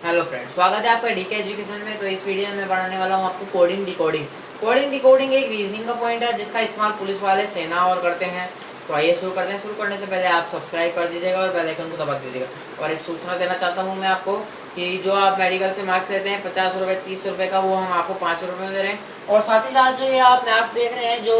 Hello friend, स्वागत है आपका डीके एजुकेशन में। तो इस वीडियो में मैं पढ़ाने वाला हूँ आपको कोडिंग डिकोडिंग। कोडिंग डिकोडिंग एक रीजनिंग का पॉइंट है जिसका इस्तेमाल पुलिस वाले, सेना और करते हैं। तो आइए शुरू करते हैं। शुरू करने से पहले आप सब्सक्राइब कर दीजिएगा और बेल आइकन को दबा दीजिएगा। और एक सूचना देना चाहता हूँ मैं आपको कि जो आप मेडिकल से मार्क्स लेते हैं 50 रुपये 30 रुपये का, वो हम आपको 5 रुपये में दे रहे हैं। और साथ ही साथ जो ये आप मार्क्स देख रहे हैं जो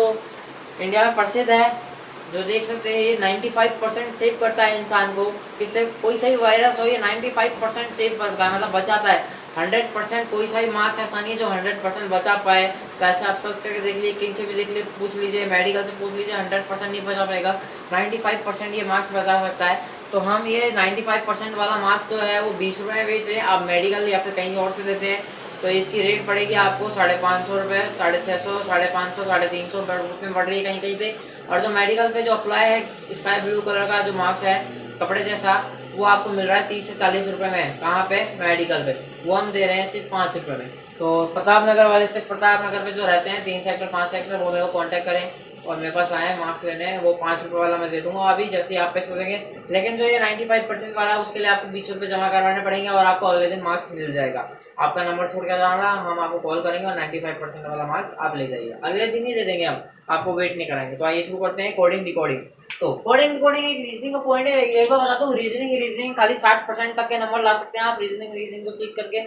इंडिया में प्रसिद्ध है, जो देख सकते हैं, ये 95% सेव करता है इंसान को। किससे कोई सा भी वायरस हो, ये 95% सेव करता है, मतलब बचाता है। 100% कोई सा भी मार्क्स ऐसा नहीं है जो 100% बचा पाए। जैसे आप सर्च करके देख लीजिए, कहीं से भी देख लीजिए, पूछ लीजिए, मेडिकल से पूछ लीजिए, 100% नहीं बचा पाएगा। 95% ये मार्क्स बचा सकता है। तो हम ये 95% वाला मार्क्स जो है वो 20 रुपये में बेच रहे हैं। आप मेडिकल या फिर कहीं और से लेते हैं तो इसकी रेट पड़ेगी आपको 550 रुपये, 650, 550, 350 में पड़ रही है कहीं कहीं पे। और जो मेडिकल पे जो अप्लाई है स्काई ब्लू कलर का जो मार्क्स है कपड़े जैसा, वो आपको मिल रहा है 30 से 40 रुपये में। कहाँ पे? मेडिकल पे। वो हम दे रहे हैं सिर्फ 5 रुपये में। तो प्रताप नगर वाले से, प्रताप नगर पे जो रहते हैं 3 सेक्टर 5 सेक्टर, वो मेरे को कॉन्टैक्ट करें और मेरे पास आए मार्क्स लेने हैं। वो 5 रुपये वाला मैं दे दूंगा अभी, जैसे ही आप पैसे देंगे। लेकिन जो ये 95% वाला है उसके लिए आपको 20 रुपये जमा करवाने पड़ेंगे और आपको अगले दिन मार्क्स मिल जाएगा। आपका नंबर छोड़ के जाना, हम आपको कॉल करेंगे और 95% वाला मार्क्स आप ले जाइए। अगले दिन ही दे देंगे हम, आपको वेट नहीं कराएंगे। तो आइए शुरू करते हैं कोडिंग डिकोडिंग। तो कोडिंग डिकोडिंग एक रीजनिंग का पॉइंट है। एक बार बताता हूँ, रीजनिंग खाली 60% तक के नंबर ला सकते हैं आप रीजनिंग को सीख करके।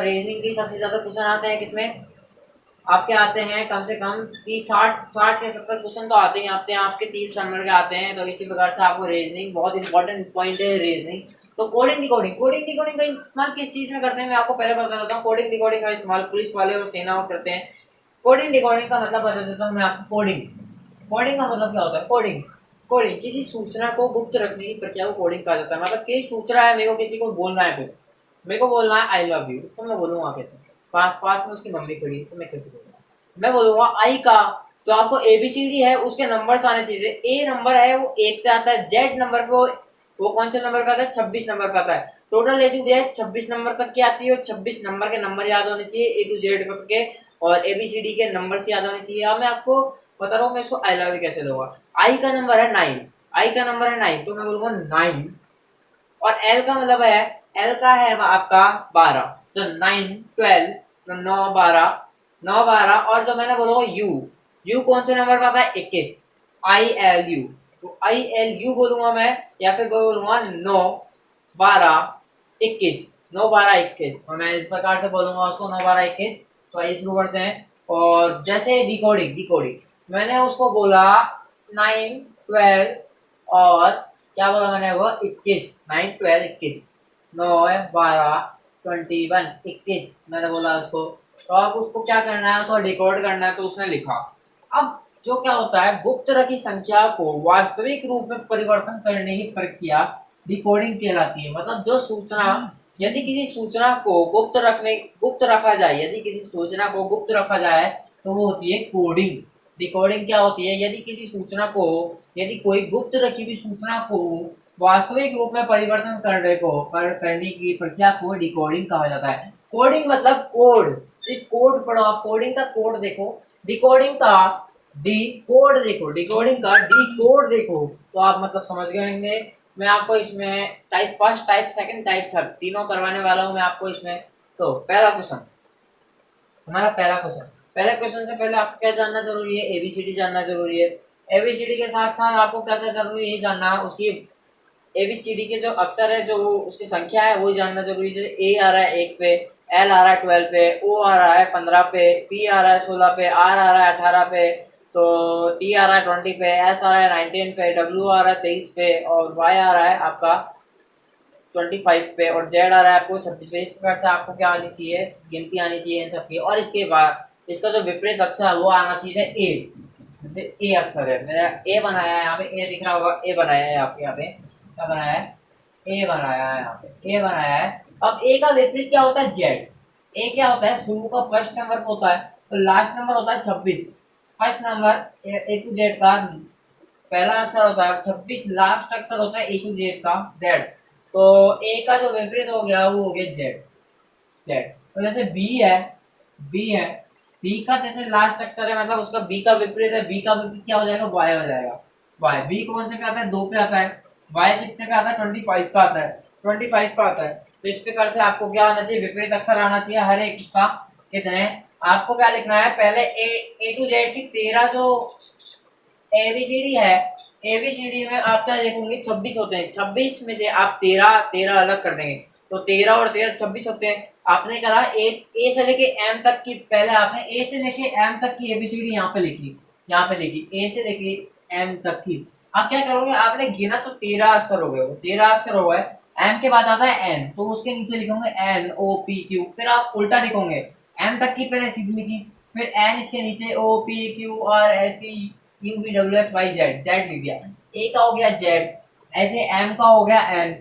रीजनिंग की सबसे ज्यादा क्वेश्चन आते हैं किसमें? आपके आते हैं कम से कम 30 60 या 70 क्वेश्चन तो आते ही आते हैं, आपके 30 नंबर के आते हैं। तो इसी प्रकार से आपको रीजनिंग बहुत इंपॉर्टेंट पॉइंट है रीजनिंग। तो कोडिंग डिकोडिंग का इस्तेमाल किस चीज में करते हैं मैं आपको पहले बता देता हूँ। कोडिंग डिकोडिंग का इस्तेमाल पुलिस वाले और सेना करते हैं। कोडिंग डिकोडिंग का मतलब बता देता हूँ मैं आपको। कोडिंग कोडिंग का मतलब क्या होता है? कोडिंग कोडिंग किसी सूचना को गुप्त रखने की प्रक्रिया को कोडिंग कहा जाता है। मतलब कि सूचना है, मेरे को किसी को बोलना है कुछ, मेरे को बोलना है आई लव यू, तो मैं बोलूंगा कैसे? पास पास में उसकी मम्मी खड़ी है तो मैं कैसे बोलूंगा? मैं बोलूंगा आई का जो आपको एबीसीडी है उसके नंबर्स आने चाहिए। ए नंबर है वो 1 पे आता है, जेड नंबर पे वो कौन से नंबर पे आता है? 26 नंबर पे आता है। टोटल एज दिया है 26 नंबर तक की आती है और 26 नंबर के नंबर याद होने चाहिए ए टू जेड तक के, और एबीसीडी के नंबर याद होने चाहिए। अब मैं आपको बता रहा हूँ मैं इसको आई लव यू कैसे दूंगा। आई का नंबर है 9, आई का नंबर है 9 तो मैं बोलूंगा 9। और एल का मतलब है, एल का है आपका 12, तो 9 12, तो 9 12, 9 12। और जो मैंने बोला यू, यू कौन से नंबर पर आता है? 21, आई एल यू, तो आई एल यू बोलूंगा मैं, या फिर बोलूंगा 9 12 21, 9 12 21। और मैं इस प्रकार से बोलूंगा उसको 9 12 21। तो आइए शुरू करते हैं। और जैसे डिकोडिंग डिकोडिंग मैंने उसको बोला 9 12 और क्या बोला मैंने? वो 21, 9 12 21, 9 12 21 21 मैंने बोला उसको। तो अब उसको क्या करना है? उसको डिकोड करना है। तो उसने लिखा। अब जो क्या होता है, गुप्त रखी संख्या को वास्तविक रूप में परिवर्तन करने की प्रक्रिया डिकोडिंग कहलाती है। मतलब जो सूचना, यदि किसी सूचना को गुप्त रखा जाए, यदि किसी सूचना को गुप्त रखा जाए तो वो होती है कोडिंग। डिकोडिंग क्या होती है? यदि किसी सूचना को, यदि कोई गुप्त रखी हुई सूचना को वास्तविक रूप में परिवर्तन करने की प्रक्रिया को डिकोडिंग कहा जाता है। कोडिंग मतलब कोड, सिर्फ कोड पढ़ो आप। कोडिंग का कोड देखो, डिकोडिंग का डी कोड देखो, डिकोडिंग का डी कोड देखो, तो आप मतलब समझ गए होंगे। मैं आपको इसमें type first, type second, type third तीनों करवाने वाला हूँ मैं आपको इसमें। तो पहला क्वेश्चन, हमारा पहले क्वेश्चन से पहले आपको क्या जानना जरूरी है? एबीसीडी जानना जरूरी है। एबीसीडी के साथ साथ आपको क्या क्या जरूरी है जानना? उसकी एबीसीडी के जो अक्षर है, जो उसकी संख्या है, वो जानना जरूरी है। जैसे ए आ रहा है 1 पे, एल आ रहा है 12 पे, ओ आ रहा है 15 पे, पी आ रहा है 16 पे, आर आ रहा है 18 पे, तो टी आ रहा है 20 पे, एस आ रहा है 19 पे, डब्ल्यू आ रहा है 23 पे, और वाई आ रहा है आपका 25 पे, और जेड आ रहा है आपको 26 पे। इस प्रकार से आपको क्या आनी चाहिए? गिनती आनी चाहिए इन सबकी। और इसके बाद इसका जो विपरीत अक्षर है वो आना चाहिए ए। जैसे ए अक्षर है, मेरा ए बनाया है यहाँ पे, ए दिख रहा होगा, ए बनाया है आपके यहाँ पे। क्या बनाया है? ए बनाया है यहाँ पे, ए बनाया है। अब ए का विपरीत क्या होता है? जेड। ए क्या होता है? शुरू का फर्स्ट नंबर होता है और लास्ट नंबर होता है 26। First number A to Z का पहला अक्षर होता है 26, लास्ट अक्षर होता है ए टू जेड का जेड। तो ए का जो विपरीत हो गया वो हो गया जेड, जेड। तो जैसे बी है, बी है, बी का जैसे लास्ट अक्षर है, मतलब उसका बी का विपरीत है, बी का विपरीत क्या हो जाएगा? वाई हो जाएगा। वाई, बी कौन से पे आता है? 2 पे आता है। वाई कितने पे आता है? 25 पे आता है, 25 पे आता है। तो इस प्रकार से आपको क्या आना चाहिए, विपरीत अक्षर आना चाहिए हर एक इसका। कितने आपको क्या लिखना है, पहले ए टू जेड की 13 जो एबीसीडी है, एबीसीडी में आप क्या देखोगे 26 होते हैं, 26 में से आप 13 अलग कर देंगे, तो 13 और 13 26 होते हैं। आपने कहा ए से लेके एम तक की, पहले आपने ए से लेके एम तक की एबीसीडी यहाँ पे लिखी, यहाँ पे लिखी ए से लेके एम तक की। आप क्या करोगे, आपने गिना तो 13 अक्षर हो गए, वो 13 अक्षर हो गए। एम के बाद आता है एन, तो उसके नीचे लिखोगे एन ओ पी क्यू, फिर आप उल्टा लिखोगे, एम तक की पहले सीधी लिखी, फिर एन इसके नीचे O P Q R S T U V W X Y Z, Z लिख दिया। ए का हो गया जेड, ऐसे एम का हो गया एन,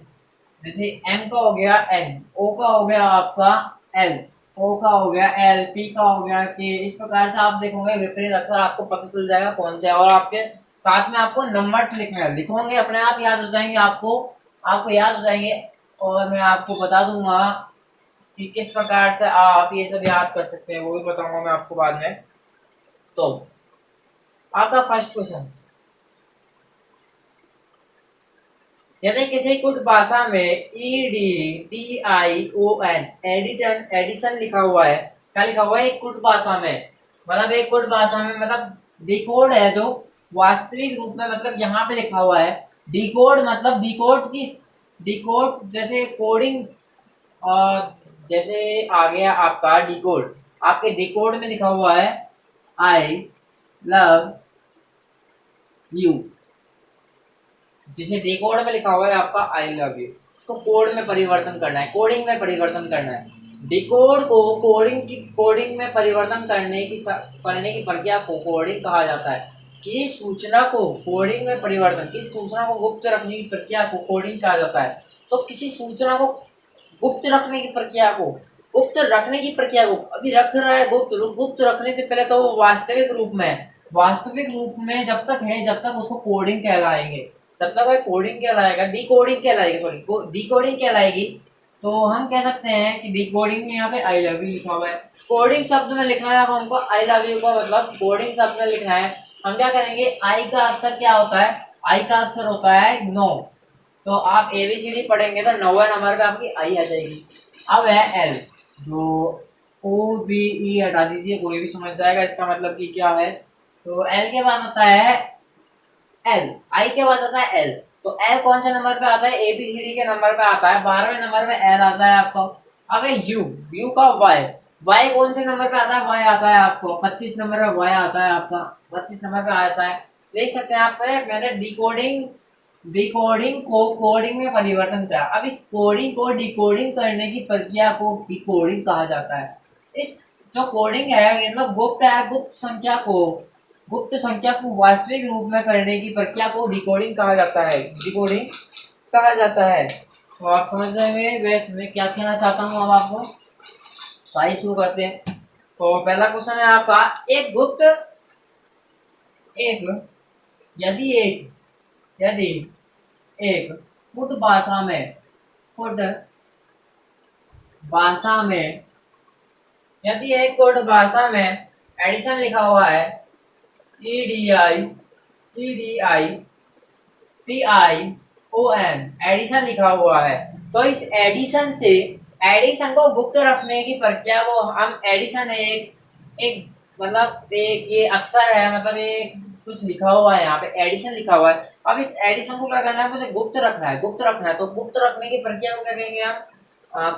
जैसे एम का हो गया एन, ओ का हो गया आपका एल, ओ का हो गया एल, पी का हो गया के। इस प्रकार से आप देखोगे विपरीत अक्षर आपको पता चल जाएगा कौन से है, और आपके साथ में आपको नंबर्स लिखना है, लिखोगे अपने आप याद हो जाएंगे, आपको याद हो जाएंगे। और मैं आपको बता दूंगा कि किस प्रकार से आप ये सब याद कर सकते हैं, वो भी बताऊंगा मैं आपको बाद में। तो आपका फर्स्ट क्वेश्चन, यदि किसी कुट भाषा में EDION एडिशन लिखा हुआ है, क्या लिखा हुआ है एक कुट भाषा में, मतलब एक कुट भाषा में मतलब डिकोड है जो वास्तविक रूप में, मतलब यहाँ पे लिखा हुआ है डिकोड, मतलब डिकोड जैसे कोडिंग, और जैसे आ गया आपका डिकोड, आपके डिकोड में लिखा हुआ है आई लव यू, जिसे डिकोड में लिखा हुआ है आपका आई लव यू, इसको कोड में परिवर्तन करना है, कोडिंग में परिवर्तन करना है। डिकोड को कोडिंग में परिवर्तन करने की प्रक्रिया को कोडिंग कहा जाता है। किसी सूचना को कोडिंग में परिवर्तन, किसी सूचना को गुप्त रखने की प्रक्रिया को कोडिंग कहा जाता है। तो किसी सूचना को गुप्त रखने की प्रक्रिया को अभी रख रहा है गुप्त रखने से पहले तो वो वास्तविक रूप में जब तक उसको कोडिंग कहलाएंगे, तब तक वह कोडिंग कहलाएगा, डिकोडिंग कहलाएगी। तो हम कह सकते हैं कि डिकोडिंग में यहाँ पे आई लव यू लिखा हुआ है, कोडिंग शब्द में लिखना है, अब हमको आई लव यू का मतलब कोडिंग शब्द में लिखना है। हम क्या करेंगे, आई का अक्षर क्या होता है, आई का अक्षर होता है 9, तो आप ABCD पढ़ेंगे तो 9वें नंबर पे आपकी आई आ जाएगी। अब है एल, जो OVE हटा दीजिए, कोई भी समझ जाएगा इसका मतलब कि क्या है। तो एल के बाद आता है एल, आई के बाद आता है एल, तो एल कौन से नंबर पे आता है, ABCD के नंबर पे आता है, 12वें नंबर पे एल आता है आपको। अब है यू का वाई कौन से नंबर पे आता है, वाई आता है आपको 25 नंबर पे, वाई आता है आपका 25 नंबर पे आता है। देख सकते हैं आप, मैंने डिकोडिंग को कोडिंग में परिवर्तन किया। अब इस कोडिंग को डिकोडिंग करने की प्रक्रिया को डिकोडिंग कहा जाता है। इस जो कोडिंग है मतलब गुप्त संख्या को वास्तविक रूप में करने की प्रक्रिया को डिकोडिंग कहा जाता है। तो आप समझ जाएंगे वैसे मैं क्या कहना चाहता हूँ। अब आपको साइज शुरू करते हैं। तो पहला क्वेश्चन है आपका, यदि एक कुट भाषा में एडिशन लिखा हुआ है, EDITION एडिशन लिखा हुआ है, तो इस एडिशन को गुप्त रखने की प्रक्रिया को हम एडिशन एक मतलब एक ये अक्षर है, मतलब ये कुछ लिखा हुआ है यहाँ पे एडिशन लिखा हुआ है। अब इस एडिशन को क्या करना है, मुझे गुप्त रखना है, तो गुप्त रखने की प्रक्रिया को क्या कहेंगे हम,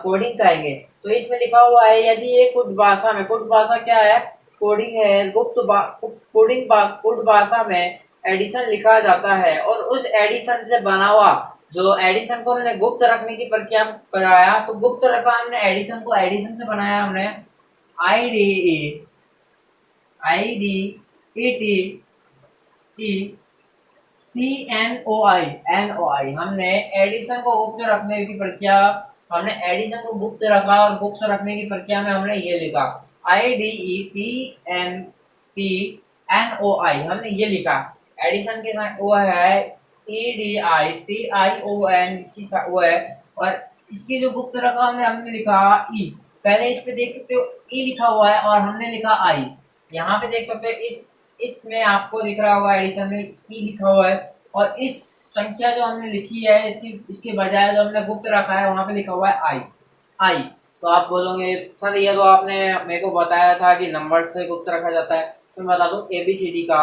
कोडिंग कहेंगे। तो इसमें लिखा हुआ है यदि ये कुट भाषा क्या है, कोडिंग है, कुट भाषा में एडिशन लिखा जाता है, और उस एडिशन से बना हुआ जो एडिशन को उन्होंने गुप्त रखने की प्रक्रिया कराया, तो गुप्त रखा हमने एडिशन से बनाया हमने NOI हमने एडिशन को गुप्त रखने की प्रक्रिया, हमने एडिशन को गुप्त रखा और गुप्त रखने की प्रक्रिया में हमने ये लिखा IDEPNTNOI, हमने ये लिखा। एडिशन के साथ वो है EDITION, इसकी वो है, और इसकी जो गुप्त रखा हमने लिखा ई। पहले इस पे देख सकते हो ई लिखा हुआ है और हमने लिखा आई। यहाँ पे देख सकते हो इसमें आपको दिख रहा होगा एडिशन में ई लिखा हुआ है, और इस संख्या जो हमने लिखी है इसके बजाय जो हमने गुप्त रखा है वहां पे लिखा हुआ है आई। आई। तो आप बोलोगे सर ये तो आपने मेरे को बताया था कि नंबर से गुप्त रखा जाता है। तो मैं बता दूं ABCD का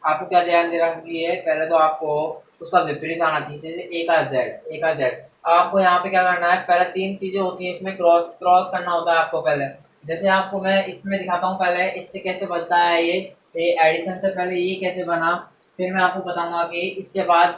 आपको क्या ध्यान दे रखना चाहिए, पहले तो आपको उसका विपरीत आना चाहिए, जैसे ए का जेड। आपको यहाँ पे क्या करना है, पहले 3 चीजें होती है इसमें, क्रॉस क्रॉस करना होता है आपको पहले। जैसे आपको मैं इसमें दिखाता हूँ, पहले इससे कैसे बनता है ये एडिशन से पहले ये कैसे बना, फिर मैं आपको बताऊंगा कि इसके बाद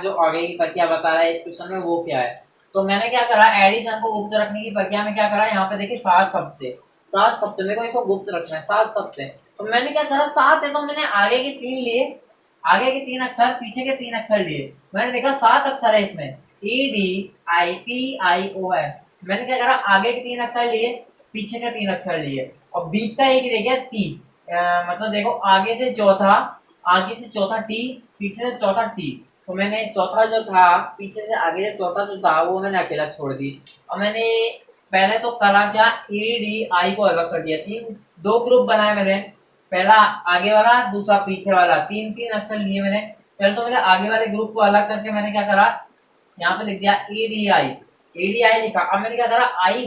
जो आगे की प्रक्रिया बता रहा है इस क्वेश्चन में वो क्या है। तो मैंने क्या करा, एडिशन को गुप्त रखने की प्रक्रिया में क्या करा, यहाँ पे देखिए 7 शब्द थे, 7 शब्द मेरे को इसको गुप्त रखना है, 7 शब्द थे। तो मैंने क्या करा, 7 है तो मैंने आगे के 3 लिए, आगे के 3 अक्षर पीछे के 3 अक्षर लिए। मैंने देखा 7 अक्षर है इसमें, EDIPION। मैंने क्या करा, आगे के 3 अक्षर लिए, पीछे के 3 अक्षर लिए, और बीच का एक रह गया टी। मतलब देखो आगे से चौथा टी, पीछे से चौथा टी। तो मैंने चौथा जो था, पीछे से आगे से चौथा जो था वो मैंने अकेला छोड़ दी। और मैंने पहले तो करा क्या, EDI को अलग कर दिया, 2 ग्रुप बनाए मैंने, पहला आगे वाला दूसरा पीछे वाला, 3 अक्षर लिए मैंने। पहले तो मैंने आगे वाले ग्रुप को अलग करके मैंने क्या करा, यहाँ पे लिख दिया EDI लिखा। अब मैंने क्या करा, आई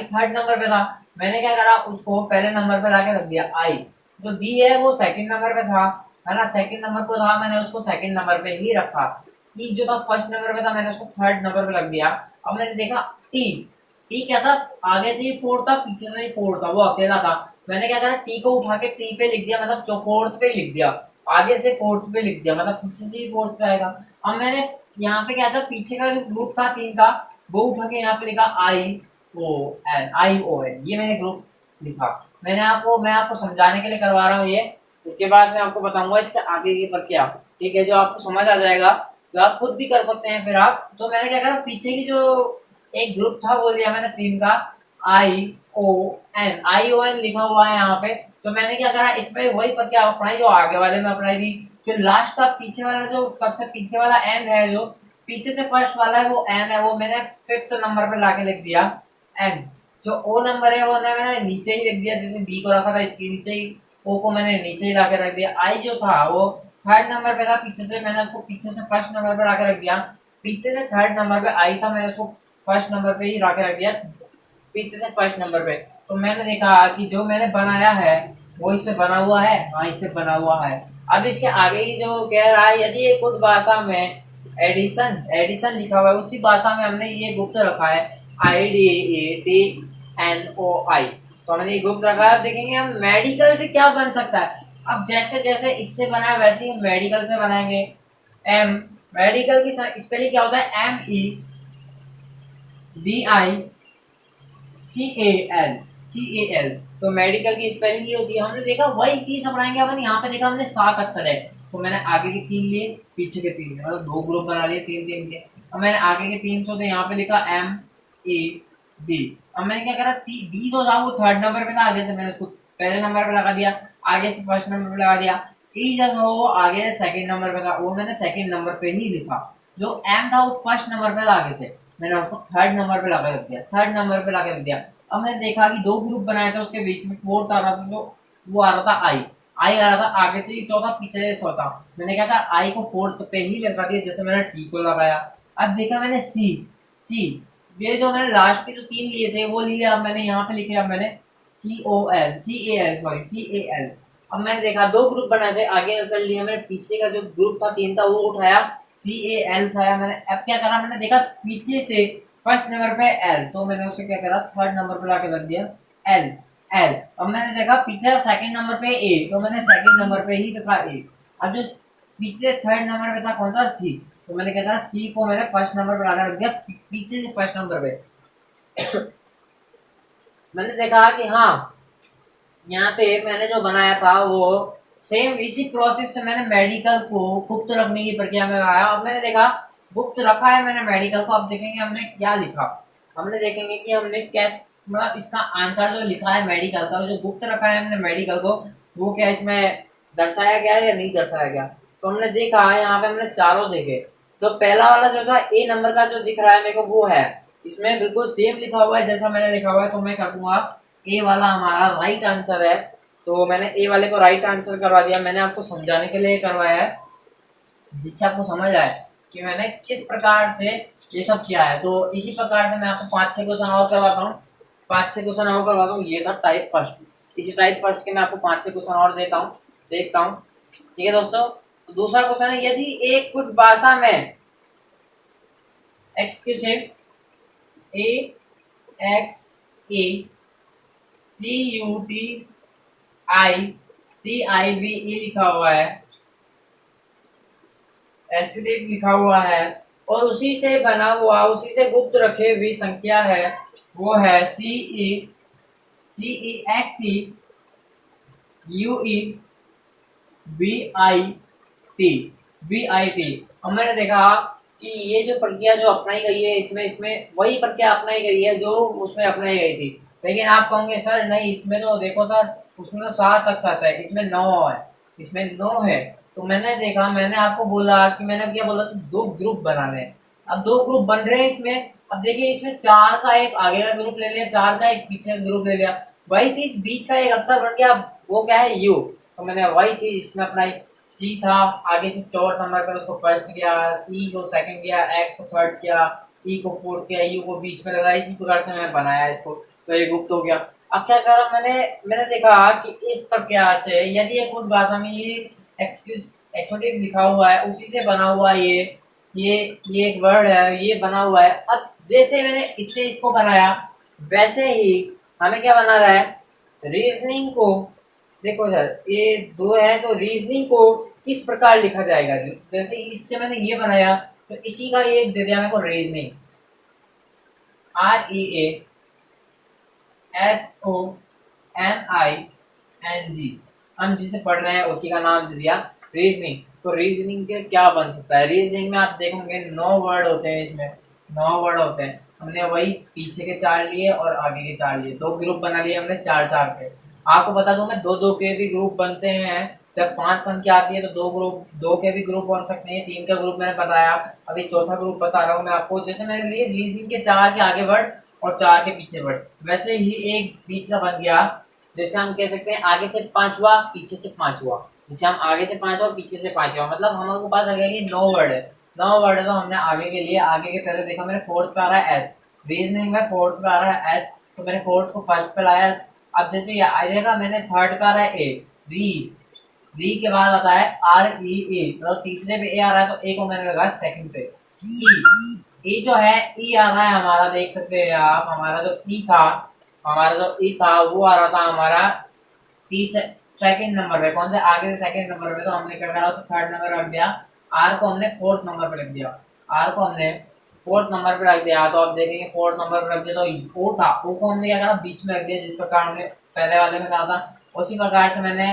3rd नंबर पे था, मैंने क्या करा, उसको पहले नंबर पे लाके रख दिया आई। जो डी है वो 2nd नंबर पे था, है ना, 2nd नंबर को था, मैंने उसको 2nd नंबर पे ही रखा। ई जो था 1st नंबर पे था, मैंने उसको 3rd नंबर पे रख दिया। अब मैंने देखा टी, टी क्या था, आगे से ही 4 था, पीछे से ही 4 था, वो अकेला था। मैंने क्या करा, टी को उठा के टी पे लिख दिया, मतलब जो 4th पे लिख दिया, आगे से 4th पे लिख दिया, मतलब पीछे से ही 4th पे आएगा। अब मैंने यहाँ पे क्या था, पीछे का जो ग्रुप था 3 का, वो उठा के यहाँ पे लिखा ION, ये मैंने ग्रुप लिखा। मैं आपको समझाने के लिए करवा रहा हूँ ये। इसके बाद मैं आपको बताऊंगा इसके आगे की प्रक्रिया, ठीक है, जो आपको समझ आ जाएगा, तो आप खुद भी कर सकते हैं फिर आप। तो मैंने क्या करा, पीछे की जो एक ग्रुप था वो लिया मैंने 3 का, ION लिखा हुआ है यहाँ पे। तो मैंने क्या करा, इसमें वही प्रक्रिया अपनाई जो आगे वाले में अपनाई थी। जो लास्ट का पीछे वाला, जो सबसे पीछे वाला एन है, जो पीछे से फर्स्ट वाला है वो एन है, वो मैंने 5th नंबर पे लाके लिख दिया एन। जो ओ नंबर है वो मैंने नीचे ही लिख दिया, जैसे डी को रखा था इसके नीचे ही, ओ को मैंने नीचे ही लाके रख दिया। आई जो था वो 3rd नंबर पे था, पीछे से मैंने उसको पीछे से 1st नंबर पे लाके रख दिया। पीछे से 3rd नंबर पे आई था, मैंने उसको 1st नंबर पे ही लाके रख दिया, पीछे से 1st नंबर पे। तो मैंने देखा कि जो मैंने बनाया है वो इससे बना हुआ है, हाँ इससे बना हुआ है। अब इसके आगे ही जो कह रहा है, यदि एक कुछ भाषा में एडिशन लिखा हुआ है, उसी भाषा में हमने ये गुप्त रखा है IDATNOI। तो हमने ये गुप्त रखा है। देखेंगे हम मेडिकल से क्या बन सकता है। अब जैसे जैसे इससे बना है वैसे ही मेडिकल से बनाएंगे। मेडिकल की स्पेलिंग क्या होता है, MEDICAL। तो मेडिकल की स्पेलिंग ये होती है। हमने देखा वही चीज हम बनाएंगे अपन। यहाँ पे देखा हमने 7 अक्षर है, तो मैंने आगे के 3 लिए, पीछे के 3 लिए, मतलब 2 ग्रुप बना लिए 3 के। अब मैंने आगे के 3 तो यहाँ पे लिखा MED। अब मैंने क्या करा, डी जो था वो 3rd नंबर पे था, आगे से मैंने उसको पहले नंबर पे लगा दिया, आगे से 1st नंबर पे लगा दिया। ई जो था वो आगे से 2nd नंबर पे था, वो मैंने 2nd नंबर पे ही लिखा। जो एम था वो 1st नंबर पे था, आगे से मैंने उसको 3rd नंबर पे लाकर रख दिया, 3rd नंबर पे लाकर रख दिया। अब मैंने देखा कि 2 ग्रुप बनाए थे, उसके बीच में 4th आ रहा था, जो वो आ रहा था आई आ रहा था, आगे से ही चौथा, पीछे से चौथा। मैंने क्या कहा, आई को 4th पे ही लगा दिया, जैसे मैंने टी को लगाया। अब देखा मैंने सी ये जो मैंने लास्ट के जो 3 लिए थे वो लिए, अब मैंने यहाँ पे लिखे, अब मैंने CAL। अब मैंने देखा 2 ग्रुप बनाए थे, आगे कर लिया मैंने, पीछे का जो ग्रुप था 3 था वो उठाया, CAL उठाया मैंने। अब क्या करा, मैंने देखा पीछे से 1st नंबर पे एल, तो मैंने उसे क्या करा, 3rd नंबर पे लाके रख दिया एल। अब मैंने देखा पीछे 2nd नंबर पे ए, तो मैंने 2nd नंबर पे ही रखा ए। अब जो पीछे 3rd नंबर पे था कौन सा, सी, तो मैंने क्या करा, सी को मैंने 1st नंबर पे लाकर रख दिया, पीछे से 1st नंबर पे। मैंने देखा कि हाँ यहाँ पे मैंने जो बनाया था वो सेम इसी प्रोसेस से मैंने मेडिकल को गुप्त रखने की प्रक्रिया में आया। अब मैंने देखा गुप्त रखा है मैंने मेडिकल को। अब देखेंगे हमने क्या लिखा, हमने देखेंगे कि हमने कैसे, मतलब इसका आंसर जो लिखा है मेडिकल का, जो गुप्त रखा है हमने मेडिकल को, वो क्या इसमें दर्शाया गया है या नहीं दर्शाया गया। तो हमने देखा है यहाँ पे हमने चारों देखे। तो पहला वाला जो था ए नंबर का जो दिख रहा है मेरे को, वो है इसमें बिल्कुल सेम लिखा हुआ है जैसा मैंने लिखा हुआ है। तो मैं कर दूंगा ए वाला हमारा राइट आंसर है। तो मैंने ए वाले को राइट आंसर करवा दिया। मैंने आपको समझाने के लिए करवाया है, जिससे आपको समझ आए कि मैंने किस प्रकार से ये सब क्या है। तो इसी प्रकार से मैं आपको 5-6 क्वेश्चन और करवाता हूँ, 5-6 क्वेश्चन और करवाता हूँ। ये था टाइप फर्स्ट। इसी टाइप फर्स्ट के मैं आपको 5-6 क्वेश्चन और देखता हूँ। ठीक है दोस्तों। तो दूसरा क्वेश्चन है, यदि एक कुछ भाषा में executive A X E C U T I T I B E लिखा हुआ है, एक्सक्यूटिव लिखा हुआ है, और उसी से बना हुआ, उसी से गुप्त रखे हुई संख्या है, वो है C E X E U E B I T. और मैंने देखा कि ये जो प्रक्रिया जो अपनाई गई है, इसमें इसमें वही प्रक्रिया अपनाई गई है जो उसमें अपनाई गई थी। लेकिन आप कहोगे सर नहीं, इसमें तो देखो सर, उसमें तो 7 अक्षर है, इसमें 9 है, इसमें 9 है। तो मैंने देखा, मैंने आपको बोला कि मैंने क्या बोला था, 2 ग्रुप बनाने हैं। अब 2 ग्रुप बन रहे हैं इसमें। अब देखिए, इसमें 4 का एक आगे का ग्रुप ले लिया, 4 का एक पीछे का ग्रुप ले लिया, वही चीज बीच का एक अक्षर बन गया, वो क्या है, यू। तो मैंने वही चीज इसमें अपनाई। सी था, आगे से 4 नंबर पर उसको फर्स्ट किया, ई को सेकंड किया, एक्स को थर्ड किया, ई को फोर्थ किया, यू को बीच में लगाया। इसी प्रकार से मैंने बनाया इसको, तो ये गुप्त हो गया। अब क्या करा मैंने, मैंने देखा कि इस प्रक्रिया से यदि एक कुछ भाषा में ये एक्सक्यूटिव लिखा हुआ है, उसी से बना हुआ ये ये एक वर्ड है, ये बना हुआ है। अब जैसे मैंने इससे इसको बनाया, वैसे ही हमें क्या बना रहा है, रीजनिंग को। देखो सर, ये 2 है, तो रीजनिंग को किस प्रकार लिखा जाएगा। जैसे इससे मैंने ये बनाया, तो इसी का ये दे दिया मेरे को, रीजनिंग, REASONING। हम जिसे पढ़ रहे हैं उसी का नाम दे दिया रीजनिंग। तो रीजनिंग के क्या बन सकता है, रीजनिंग में आप देखोगे 9 वर्ड होते हैं, इसमें 9 वर्ड होते हैं। हमने वही पीछे के 4 लिए और आगे के 4 लिए, 2 ग्रुप बना लिए हमने 4-4 के। आपको बता दूं मैं, 2-2 के भी ग्रुप बनते हैं। जब 5 संख्या आती है तो 2 के भी ग्रुप बन सकते हैं। 3 का ग्रुप मैंने बताया, अभी चौथा ग्रुप बता रहा हूँ मैं आपको। जैसे मैंने लिए रीजनिंग के 4 के आगे वर्ड और 4 के पीछे वर्ड, वैसे ही एक बीच का बन गया। जैसे हम कह सकते हैं आगे से 5 हुआ, पीछे से 5 हुआ। जैसे हम आगे से 5 हुआ, पीछे से 5 हुआ, मतलब हमको पता लग गया कि 9 वर्ड है। 9 वर्ड है, तो हमने आगे के लिए, आगे के पहले देखा मैंने, फोर्थ पे आ रहा है एस, रीजनिंग में फोर्थ पे आ रहा है एस, तो मैंने फोर्थ को फर्स्ट पे लाया। अब जैसे ये आ जाएगा, मैंने थर्ड पे आ रहा है ए, री, री के बाद आता है REA, मतलब तीसरे पे ए आ रहा है, तो ए को मैंने लगाया सेकंड पे। ई जो है, ई आ रहा है हमारा, देख सकते हैं आप, हमारा जो ई था, वो आ रहा था हमारा सेकंड नंबर पे। कौन से, आगे से सेकंड नंबर पे। तो हमने क्या करा, उसे थर्ड नंबर रख दिया, आर को हमने फोर्थ नंबर पे रख दिया, आर को हमने फोर्थ नंबर पे रख दिया। तो आप देखेंगे फोर्थ नंबर पे रख दिया, तो ओ था, ओ को हमने क्या करा, बीच में रख दिया, जिस प्रकार हमने पहले वाले में कहा था। उसी प्रकार से मैंने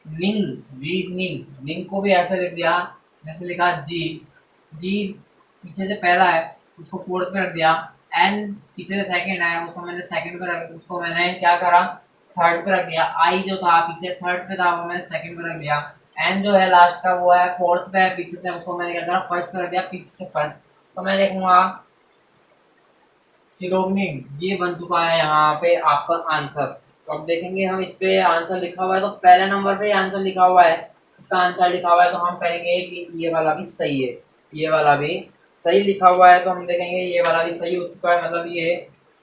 निंग, रीजनिंग, निंग को भी ऐसे लिख दिया, जैसे लिखा जी, जी पीछे से पहला है, उसको फोर्थ पे रख दिया। एन पीछे से सेकंड है, उसको मैंने सेकंड पे रख, उसको मैंने क्या करा, थर्ड पे रख दिया। आई जो था पीछे थर्ड पे था, वो मैंने सेकंड पे रख दिया। एन जो है लास्ट का, वो है फोर्थ पे है पीछे से, उसको मैंने क्या करा, फर्स्ट पे रख दिया, पीछे से फर्स्ट। तो मैं देखूंगा सिडोमिन, ये बन चुका है यहाँ पे आपका आंसर। तो अब देखेंगे हम, इस पे आंसर लिखा हुआ है, तो पहले नंबर पे आंसर लिखा हुआ है, इसका आंसर लिखा हुआ है, तो हम कहेंगे कि ये वाला भी सही है, ये वाला भी सही लिखा हुआ है। तो हम देखेंगे ये वाला भी सही हो चुका है, मतलब ये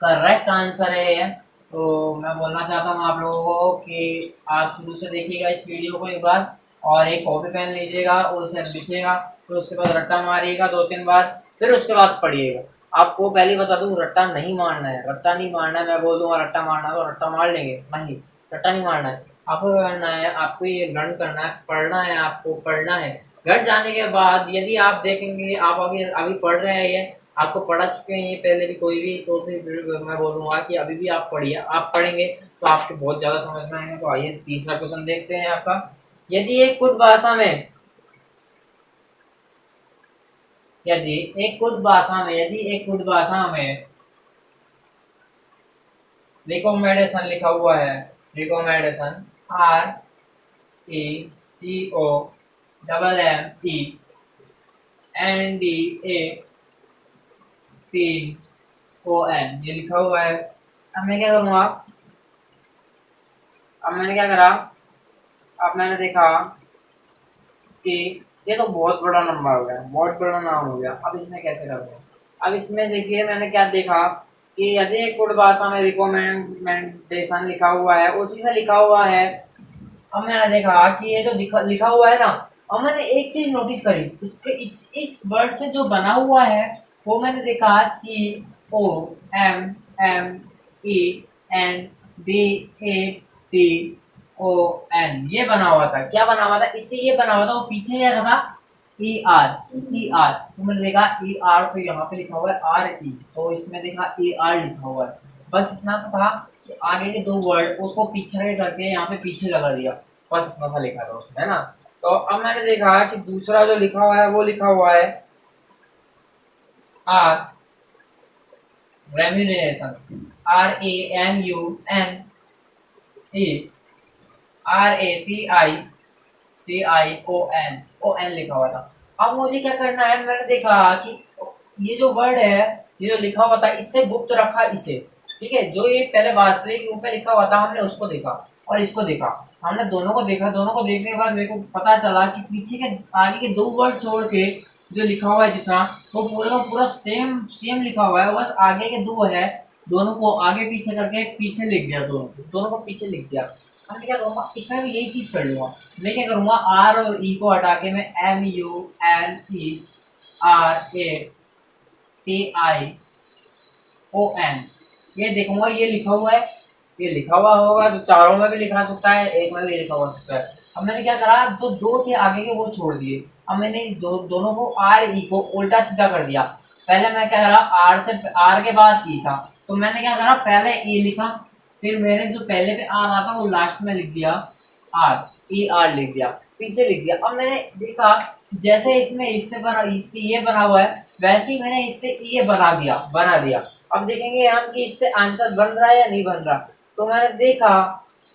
करेक्ट आंसर है ये। तो मैं बोलना चाहता हूँ आप लोगों को कि आप शुरू से देखिएगा इस वीडियो को एक बार, और एक कॉपी पेन लीजिएगा और उसे लिखिएगा, फिर उसके बाद रट्टा मारिएगा 2-3 बार, फिर उसके बाद पढ़िएगा। आपको पहले ही बता दूं, रट्टा नहीं मारना है, रट्टा नहीं मारना है। मैं बोल दूंगा रट्टा मारना है तो रट्टा मार लेंगे, नहीं, रट्टा नहीं मारना है। आपको क्या करना है, आपको ये लर्न करना है, पढ़ना है, आपको पढ़ना है। घर जाने के बाद यदि आप देखेंगे, आप अभी अभी पढ़ रहे हैं, ये आपको पढ़ा चुके हैं ये पहले भी कोई भी, तो फिर मैं बोलूँगा कि अभी भी आप पढ़िए। आप पढ़ेंगे तो आपको बहुत ज़्यादा समझ में आएगा। तो आइए तीसरा क्वेश्चन देखते हैं आपका। यदि एक कुछ भाषा में, यदि एक कुछ भाषा में रिकमेंडेशन लिखा हुआ है, रिकमेंडेशन, RECOMMENDATION, ये लिखा हुआ है। अब मैं क्या करूँगा, अब मैंने क्या करा, अब मैंने देखा कि ये तो बहुत बड़ा नंबर हो गया, बहुत बड़ा नाम हो गया। अब इसमें कैसे करना है, अब इसमें देखिए मैंने क्या देखा कि यदि एक गुड भाषा में रिकमेंडेशन लिखा हुआ है, उसी से लिखा हुआ है। अब मैंने देखा कि ये जो लिखा हुआ है ना, अब मैंने एक चीज नोटिस करी, इसके इस वर्ड से जो बना हुआ है वो मैंने देखा COMMANDATON, ये बना हुआ था। क्या बना हुआ था इससे? ये बना हुआ था, वो पीछे क्या था, ER। तो मैंने देखा ER, तो यहाँ पे लिखा हुआ है RE, तो इसमें देखा AR लिखा हुआ है। बस इतना सा था कि आगे के दो वर्ड उसको पीछे करके यहाँ पे पीछे लगा दिया, बस इतना सा लिखा था उसमें, है ना। तो अब मैंने देखा कि दूसरा जो लिखा हुआ है वो लिखा हुआ है R रेम्यूनरेशन, RAMUNERATION लिखा हुआ था। अब मुझे क्या करना है, मैंने देखा कि ये जो वर्ड है, ये जो लिखा हुआ था, इससे गुप्त रखा इसे, ठीक है। जो ये पहले वास्तविक रूप में लिखा हुआ था हमने उसको देखा और इसको देखा, हमने दोनों को देखा। दोनों को देखने के बाद मेरे को पता चला कि पीछे के आगे के दो वर्ड छोड़ के जो लिखा हुआ है जितना, वो पूरा का पूरा सेम सेम लिखा हुआ है, बस आगे के दो है, दोनों को आगे पीछे करके पीछे लिख दिया, दोनों को पीछे लिख दिया। अब मैं क्या करूँगा, इसमें भी यही चीज़ कर लूँगा। मैं क्या करूँगा, R और E को हटा के मैं MUNERATION ये देखूंगा, ये लिखा हुआ है, ये लिखा हुआ होगा तो चारों में भी लिखा सकता है, एक में भी लिखा हो सकता है। अब मैंने क्या करा, जो दो थे आगे के वो छोड़ दिए। अब मैंने इस दोनों को RE को उल्टा सीधा कर दिया। पहले मैं क्या करा, R के बाद E था, तो मैंने क्या करा, पहले E लिखा, फिर मैंने जो पहले पे R आता वो लास्ट में लिख दिया, ER लिख दिया, पीछे लिख दिया। अब मैंने देखा जैसे इसमें इससे ये बना हुआ है, वैसे ही मैंने इससे ये बना दिया। अब देखेंगे हम कि इससे आंसर बन रहा है या नहीं बन रहा। तो मैंने देखा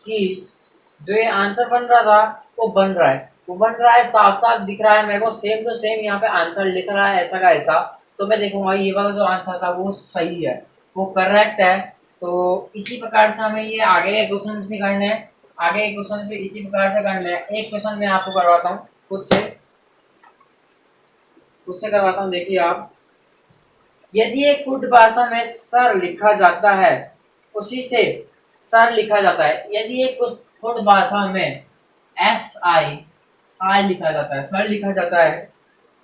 कि जो ये आंसर बन रहा था वो बन रहा है, साफ साफ दिख रहा है मेरे को, सेम टू सेम यहाँ पे आंसर लिख रहा है ऐसा का ऐसा। तो मैं देखूंगा ये वाला जो आंसर था वो सही है, वो करेक्ट है। तो इसी प्रकार से हमें ये आगे के क्वेश्चन भी करने हैं, आगे के क्वेश्चन भी इसी प्रकार से करने हैं। एक क्वेश्चन मैं आपको करवाता हूँ खुद से करवाता हूँ। देखिए आप, यदि एक कुट भाषा में सर लिखा जाता है, उसी से सर लिखा जाता है। यदि एक कुट भाषा में SIR लिखा जाता है, सर लिखा जाता है,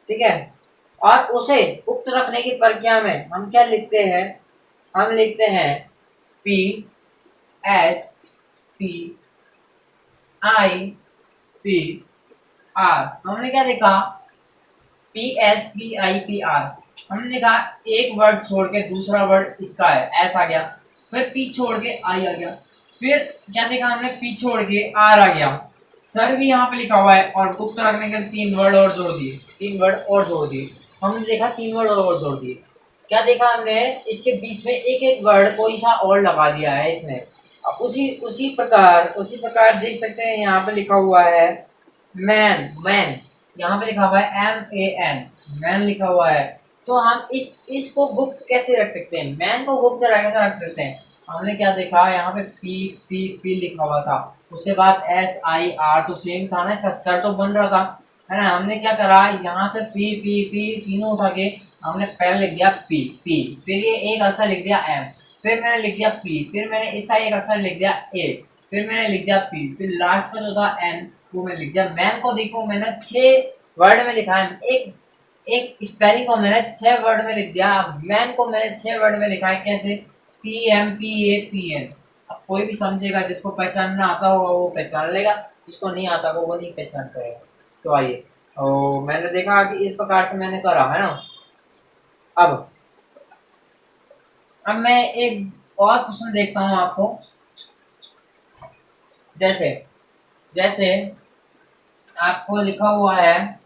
ठीक है, और उसे गुप्त रखने की प्रक्रिया में हम क्या लिखते हैं, हम लिखते हैं PSPIPR। हमने क्या लिखा, PSPIPR। हमने देखा एक वर्ड छोड़ के दूसरा वर्ड इसका है, एस आ गया, फिर पी छोड़ के आई आ गया, फिर क्या देखा हमने, पी छोड़ के आर आ गया, सर भी यहाँ पे लिखा हुआ है, और गुप्त रखने के तीन वर्ड और जोड़ दिए। हमने देखा तीन वर्ड और जोड़ दिए। क्या देखा हमने, इसके बीच में एक एक वर्ड कोई सा और लगा दिया है इसने। अब उसी प्रकार देख सकते हैं यहाँ पे लिखा हुआ है मैन, यहाँ पे लिखा हुआ है MAN, मैन लिखा हुआ है। तो हम इसको गुप्त कैसे रख सकते हैं, मैन को गुप्त कैसे रख सकते हैं। हमने क्या देखा, यहाँ पे पी लिखा हुआ था, उसके बाद SIR तो सेम था ना, इसका सर तो बन रहा था, है ना। हमने क्या करा, यहाँ से पी तीनों उठा के हमने पहले लिख दिया पी, फिर ये एक अक्षर लिख दिया M, फिर मैंने लिख दिया P, फिर मैंने इसका एक अक्षर लिख दिया A, फिर मैंने लिख दिया P, फिर लास्ट का जो था N वो मैंने लिख दिया। मैन को देखो मैंने 6 वर्ड में लिखा है, एक स्पेलिंग को मैंने 6 वर्ड में लिख दिया। मैन को मैंने 6 वर्ड में लिखा है, कैसे, PMPAPN। अब कोई भी समझेगा, जिसको पहचानना आता होगा वो पहचान लेगा, जिसको नहीं आता होगा वो नहीं पहचान करेगा। तो आइए, मैंने देखा कि इस प्रकार से मैंने करा, है ना। अब मैं एक और क्वेश्चन देखता हूँ आपको, जैसे जैसे आपको लिखा हुआ है,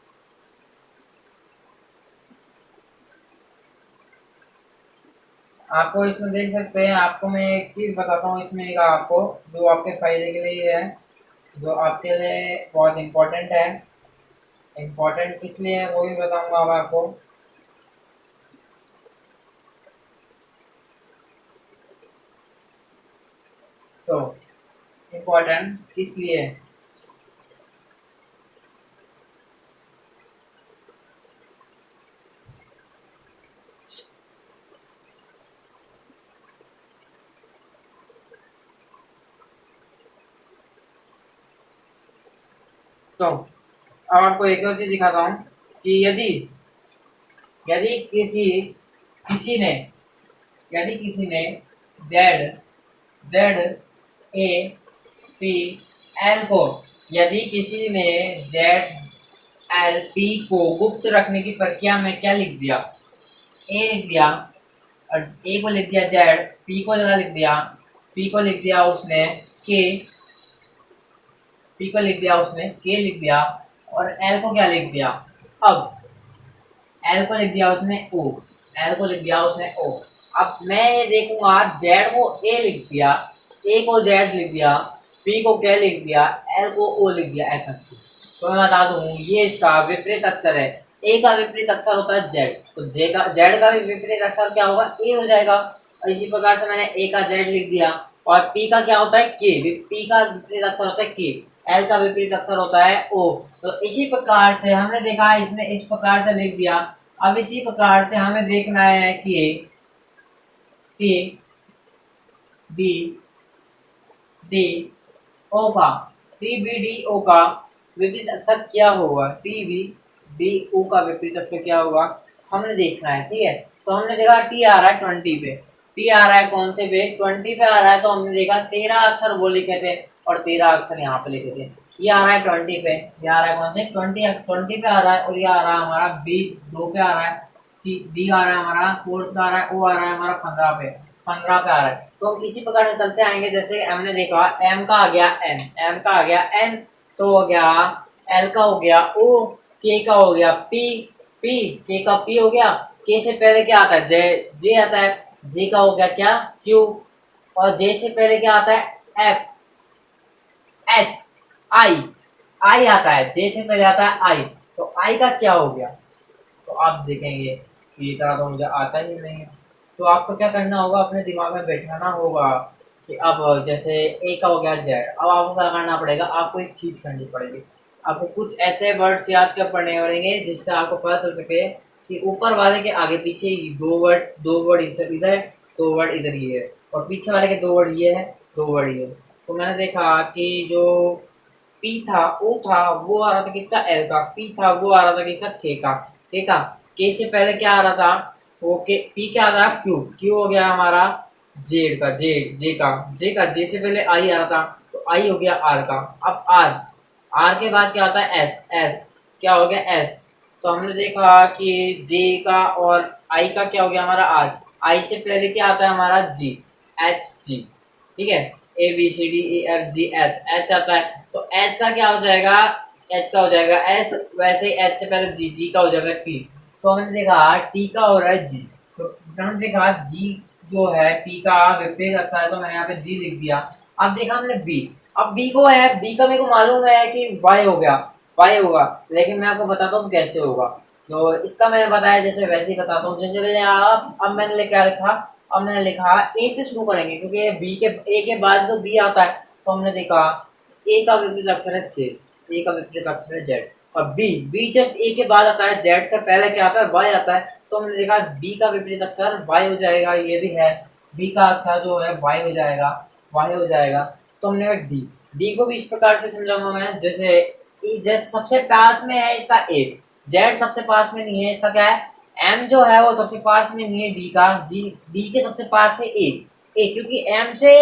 आपको इसमें देख सकते हैं, आपको मैं एक चीज़ बताता हूँ इसमें, एक आपको जो आपके फायदे के लिए है, जो आपके लिए बहुत इम्पोर्टेंट है। इम्पोर्टेंट किस लिए है वो भी बताऊंगा अब आपको। तो इम्पोर्टेंट किस लिए है, तो अब आपको एक और चीज दिखाता हूँ कि यदि यदि किसी किसी ने यदि किसी ने Z Z A P L को यदि किसी ने जेड एल पी को गुप्त रखने की प्रक्रिया में क्या लिख दिया, ए लिख दिया, और ए को लिख दिया जेड, पी को लिख दिया, पी को लिख दिया उसने के, पी को लिख दिया उसने के लिख दिया, और एल को क्या लिख दिया, अब एल को लिख दिया उसने ओ, एल को लिख दिया उसने ओ। अब मैं ये देखूंगा जेड को ए लिख दिया, ए को जेड लिख दिया, पी को क्या लिख दिया, एल को ओ लिख दिया, ऐसा। तो मैं बता दूं ये इसका विपरीत अक्षर है। ए का विपरीत अक्षर होता है जेड, तो जेड का भी विपरीत अक्षर क्या होगा, ए हो जाएगा। और इसी प्रकार से मैंने ए का जेड लिख दिया, और पी का क्या होता है के, पी का विपरीत अक्षर होता है के, एल का विपरीत अक्षर होता है ओ। तो इसी प्रकार से हमने देखा, इसने इस प्रकार से लिख दिया। अब इसी प्रकार से हमें देखना है कि टी बी डी ओ का टी बी डी ओ का विपरीत अक्षर क्या होगा, टी बी डी ओ का विपरीत अक्षर क्या होगा हमने देखना है। ठीक है, तो हमने देखा टी आ रहा है 20 पे, टी आ रहा है कौन से पे, 20 पे आ रहा है। तो हमने देखा 13 अक्षर वो लिखे थे और 13 अक्षर यहाँ पे लिखे थे। ये आ रहा है 20 पे, ये आ रहा है कौन से 20 पे आ रहा है, और ये आ रहा है हमारा बी 2 पे आ रहा है, सी डी आ रहा है हमारा 4 पे आ रहा है, ओ आ रहा है हमारा 15 पे आ रहा है। तो हम इसी प्रकार से चलते आएंगे। जैसे हमने देखा एम का आ गया एन, एम का आ गया एन, तो हो गया एल का हो गया ओ, के का हो गया पी, पी के का पी हो गया, के से पहले क्या आता है जे, जे आता है, जे का हो गया क्या क्यू, और जे से पहले क्या आता है एफ, एच, आई, आई आता है, जे से पहले आता है आई, तो आई का क्या हो गया। तो आप देखेंगे ये तरह तो मुझे आता ही नहीं है। तो आपको क्या करना होगा, अपने दिमाग में बैठाना होगा कि अब जैसे ए का हो गया जेड, अब आपको क्या करना पड़ेगा, आपको एक चीज़ करनी पड़ेगी। आपको कुछ ऐसे वर्ड्स याद कर पड़ने पड़ेंगे जिससे आपको पता चल सके कि ऊपर वाले के आगे पीछे दो वर्ड इधर, दो वर्ड इधर ये है, और पीछे वाले के दो वर्ड ये है, दो वर्ड ये है। तो मैंने देखा कि जो पी था ओ था वो आ रहा था किसका, एल का, पी था वो आ रहा था किसका, के का, के का, के से पहले क्या आ रहा था वो के, पी क्या आ रहा क्यू, क्यू हो गया हमारा जेड का, जे का, जे से पहले आई आ रहा था, तो आई हो गया आर का। अब आर, आर के बाद क्या आता है एस, एस क्या हो गया एस। तो हमने देखा कि जे का और आई का क्या हो गया हमारा आर, आई से पहले क्या आता है हमारा जी, एच जी। ठीक है, A B C D E F G H, H आता है, तो एच का क्या हो जाएगा, एच का हो जाएगा एस, वैसे ही एच से पहले जी, जी का हो जाएगा टी। तो हमने देखा टी का हो रहा है जी, तो हमने देखा जी जो है टी का विपरीत अक्षर है, तो मैंने यहाँ पे जी लिख दिया। अब देखा हमने बी, अब बी को है, बी का मेरे को मालूम है कि वाई हो गया, वाई होगा, लेकिन मैं आपको बताता हूँ कैसे होगा। तो इसका मैंने बताया जैसे वैसे ही बताता हूँ। जैसे मैंने अब मैंने क्या लिखा, अब मैंने लिखा ए से शुरू करेंगे क्योंकि बी के ए के बाद तो बी आता है। तो हमने देखा ए का विपरीत अक्षर है जेड, ए का विपरीत अक्षर है जेड, और बी, बी जस्ट ए के बाद आता है, जेड से पहले क्या आता है वाई आता है। तो हमने देखा बी का विपरीत अक्षर वाई हो जाएगा, ये भी है, बी का अक्षर जो है वाई हो जाएगा, वाई हो जाएगा। तो हमने कहा डी, डी को भी इस प्रकार से समझाऊंगा मैं, जैसे सबसे पास में है इसका ए, जेड सबसे पास में नहीं है, इसका क्या है एम जो है वो सबसे पास में नहीं है डी का, जी डी के सबसे पास है ए, क्योंकि एम से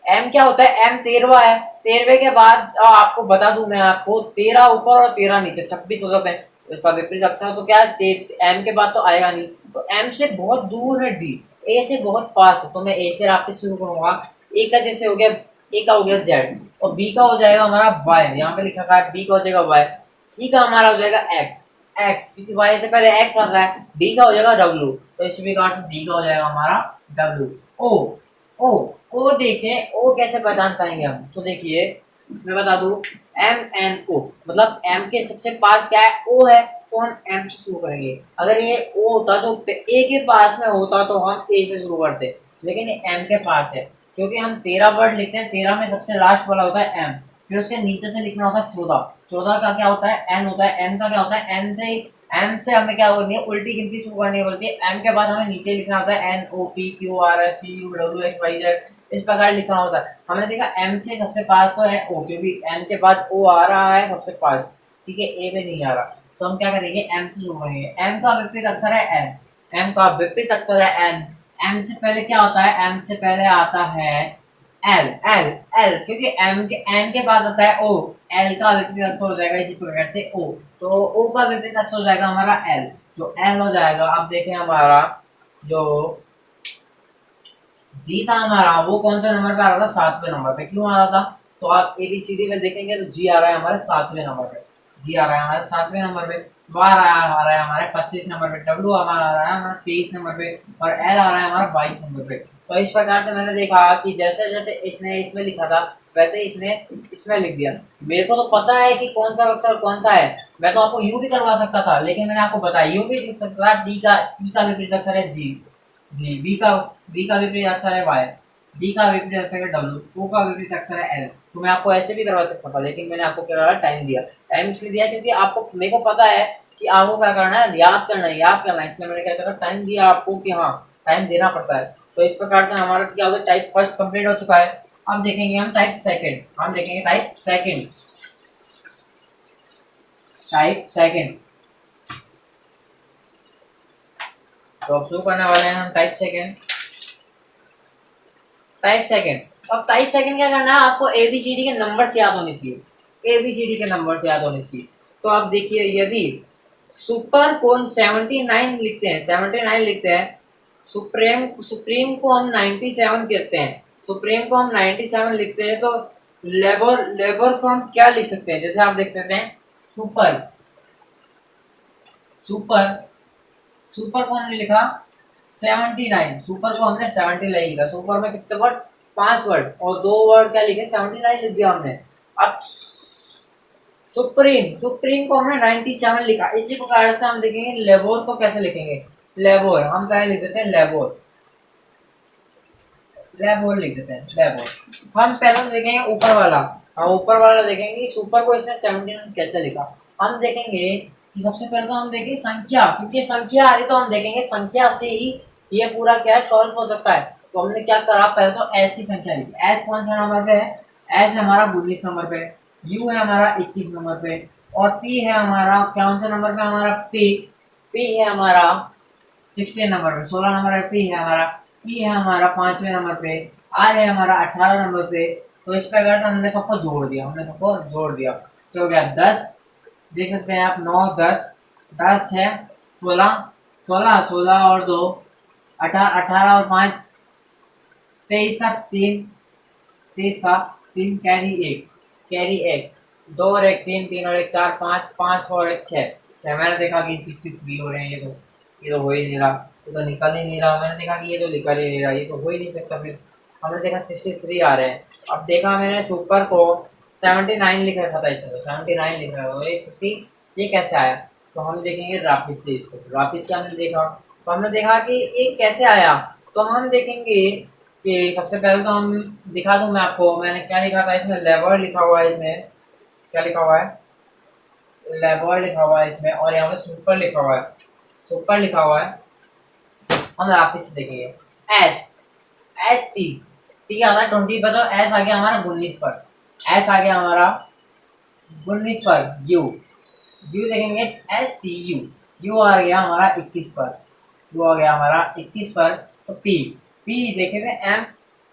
एम क्या होता है, एम 13वां है, 13वें के बाद आपको बता दूं मैं आपको 13 ऊपर और 13 नीचे 26 हो जाते हैं। तो इसका विपरीत अक्षर तो क्या है एम के बाद तो आएगा नहीं, तो एम से बहुत दूर है डी, ए से बहुत पास है। तो मैं ए से आपसे शुरू करूंगा, ए का जैसे हो गया, ए का हो गया जेड, और बी का हो जाएगा हमारा वाई, यहाँ पे लिखा है बी का हो जाएगा वाई, सी का हमारा हो जाएगा एक्स, एक्स क्योंकि वाई से पहले एक्स आता है, डी का हो जाएगा डब्ल्यू, तो इसी प्रकार से डी का हो जाएगा हमारा डब्ल्यू। ओ, ओ देखें, ओ कैसे पहचान पाएंगे हम, तो देखिए मैं बता दूं एम एन ओ, मतलब एम के सबसे पास क्या है ओ है, तो हम एम से शुरू करेंगे। अगर ये ओ होता जो ए के पास में होता तो हम ए से शुरू करते, लेकिन ये एम के पास है क्योंकि हम 13 वर्ड लिखते हैं, 13 में सबसे लास्ट वाला होता है एम, फिर उसके नीचे से लिखना होता है 14, 14 का क्या होता है एन होता है, एन का क्या होता है एन से हमें क्या करनी है उल्टी गिनती शुरू करनी पड़ती है। एम के बाद हमें नीचे लिखना होता है N O P Q R S T U W X Y Z, इस प्रकार लिखना होता है। हमने देखा एम से सबसे पास तो है ओ, क्योंकि एन के बाद ओ आ रहा है सबसे पास, ठीक है, ए में नहीं आ रहा, तो हम क्या करेंगे, एम से शुरू करेंगे। एम का विपरीत अक्षर है एन, एम का विपरीत अक्षर है एन। एम से पहले क्या होता है, एम से पहले आता है एल, एल एल, क्योंकि एम के एन के बाद आता है ओ, एल का विपरीत अक्षर हो जाएगा इसी प्रकार से ओ, तो ओ का विपरीत अक्षर हो जाएगा हमारा एल, जो एल हो जाएगा। अब देखें हमारा जो जी था हमारा, वो कौन से नंबर पे आ रहा था, 7वें नंबर पे। क्यों आ रहा था, तो आप ABCD में देखेंगे तो जी आ रहा है हमारे 7वें नंबर पे, जी आ रहा है हमारे 7वें नंबर पे, वार आ रहा है हमारे 25 नंबर पे, डब्ल्यू हमारा आ रहा है हमारा 23 नंबर पे, और एल आ रहा है हमारा 22 नंबर पे। तो इस प्रकार से मैंने देखा कि जैसे जैसे इसने इसमें लिखा था वैसे इसने इसमें लिख दिया। मेरे को तो पता है कि कौन सा अक्षर कौन सा है, मैं तो आपको यू भी करवा सकता था, लेकिन मैंने आपको बताया यू भी लिख सकता था। डी का ई का विपरीत अक्षर है जी, जी बी का विपरीत अक्षर है वाई, डी का विपरीत अक्षर है डब्ल्यू, ओ का विपरीत अक्षर है एल। तो मैं आपको ऐसे भी करवा सकता था, लेकिन मैंने आपको क्या करा, टाइम दिया। टाइम इसलिए दिया क्योंकि आपको, मेरे को पता है कि आपको क्या करना है, याद करना है, याद करना है, इसलिए मैंने क्या करा, टाइम दिया आपको कि हाँ टाइम देना पड़ता है। तो इस प्रकार से हमारा क्या होगा, टाइप फर्स्ट कंप्लीट हो चुका है। अब देखेंगे हम टाइप सेकंड, हम देखेंगे टाइप सेकंड, टाइप सेकंड। तो अब शुरू करने वाले हैं हम टाइप सेकंड, टाइप सेकंड। अब टाइप सेकंड क्या करना है, आपको ABCD के नंबर से याद होने चाहिए, ABCD के नंबर से याद होने चाहिए। तो आप देखिए, यदि सुपर को हम 79 लिखते हैं, 79 लिखते हैं, सुप्रीम सुप्रीम को हम 97 कहते हैं, सुप्रीम को हम 97 लिखते हैं, तो लेबर लेबर को हम क्या लिख सकते हैं, जैसे आप देख सकते हैं सुपर, सुपर सुपर को हमने लिखा 79, सुपर को हमने 79 लिखा, सुपर में कितने वर्ड, 5 वर्ड, और 2 वर्ड क्या लिखे, 79 लिख दिया हमने। अब सुप्रीम, सुप्रीम को हमने 97 लिखा। इसी प्रकार से हम देखेंगे लेबोर को कैसे लिखेंगे, लेबोर हम पहले लिख देते हैं लेबोर, लेबोर लिख देते हैं लेबोर। हम पहले तो देखेंगे ऊपर वाला, हम ऊपर वाला देखेंगे सुपर को इसने 79 कैसे लिखा। हम देखेंगे कि सबसे पहले तो हम देखेंगे संख्या, क्योंकि संख्या आ रही तो हम देखेंगे संख्या से ही ये पूरा क्या है, सॉल्व हो सकता है। तो हमने क्या करा, पहले तो एस की संख्या लिखी, एस कौन सा नंबर पे है, एस है हमारा 19 नंबर पे, यू है हमारा 21 नंबर पे, और पी है हमारा कौन सा नंबर पे, हमारा पी, पी है हमारा 16 नंबर पे, 16 नंबर पे पी है हमारा, ई है हमारा 5वें नंबर पे, आर है हमारा 18 नंबर पे। तो इस प्रकार से हमने सबको जोड़ दिया, हमने सबको जोड़ दिया, तो हो गया 10, देख सकते हैं आप 9 10, 10 6 16, 16 16 और 2 18, 18 और 5 23 का 3, 23 का 3 कैरी 1, कैरी 1, 2 और 1 3, 3 और 1 4, 5 5 और 1 6, मैंने देखा कि 63 हो रहे हैं, ये तो हो ही नहीं रहा, ये तो निकल ही नहीं रहा। मैंने देखा कि ये तो निकल ही नहीं रहा, ये तो हो ही नहीं सकता। फिर हमने देखा 63 आ रहे हैं। अब देखा मैंने सुपर को 79 लिख रखा था, इसमें तो 79 लिख रहा था, ये कैसे आया। तो हम देखेंगे वापिस से, इसको वापिस से हमने देखा, तो हमने देखा कि ये कैसे आया। तो हम देखेंगे कि सबसे पहले तो हम दिखा दूं मैं आपको, मैंने क्या लिखा था इसमें, लेबर लिखा हुआ है, इसमें क्या लिखा हुआ है, लेबर लिखा हुआ है इसमें, और यहाँ पे सुपर लिखा हुआ है, सुपर लिखा हुआ है। हम वापिस से देखेंगे एस, एस टी, टी आ रहा है 20 पर, तो एस आ गया हमारा 19 पर, एस आ गया हमारा 19 पर, यू, यू देखेंगे एस टी यू, यू आ गया हमारा 21 पर, यू आ गया हमारा 21 पर। तो पी, पी देखेंगे M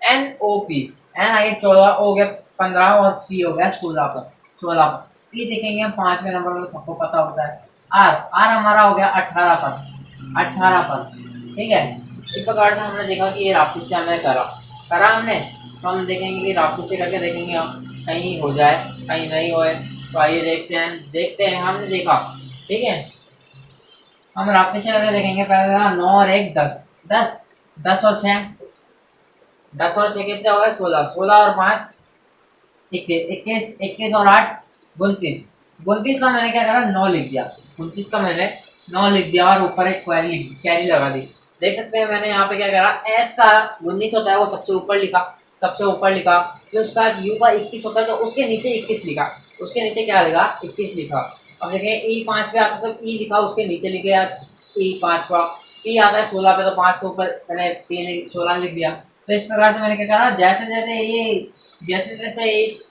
N O P, N आ गया 14, हो गया 15, और सी हो गया 16 पर, 16 पर। पी देखेंगे हम 5वें नंबर पर, सबको पता होता है। आर, आर हमारा हो गया 18 पर, 18 पर, ठीक है। इस प्रकार से हमने देखा कि ये वापिस से हमने करा हमने। तो हम देखेंगे कि वापिस से करके देखेंगे हम, कहीं हो जाए कहीं नहीं होए। तो आइए देखते हैं हमने देखा, ठीक है। हम वापिस से करके देखेंगे, पहले 9 और 1 10, 10 10 और 6, 10 और 6 कितने हो गए 16, 16 और 5 21, 21 और 8 29, 29 का मैंने क्या करा 9 लिख दिया, 29 का मैंने 9 लिख दिया, और ऊपर एक कैरी लगा दी। देख सकते हैं मैंने यहाँ पे क्या करा, एस का 19 होता है वो सबसे ऊपर लिखा, सबसे ऊपर लिखा। फिर उसका यू का 21 होता है तो उसके नीचे 21 लिखा, उसके नीचे क्या लिखा 21 लिखा। अब देखें ई 5वें आता है तो ई लिखा, उसके नीचे लिखे ई 5वां। पी आता है 16 पे तो 5 से ऊपर मैंने पी 16 लिख दिया। तो इस प्रकार से मैंने क्या करा, जैसे जैसे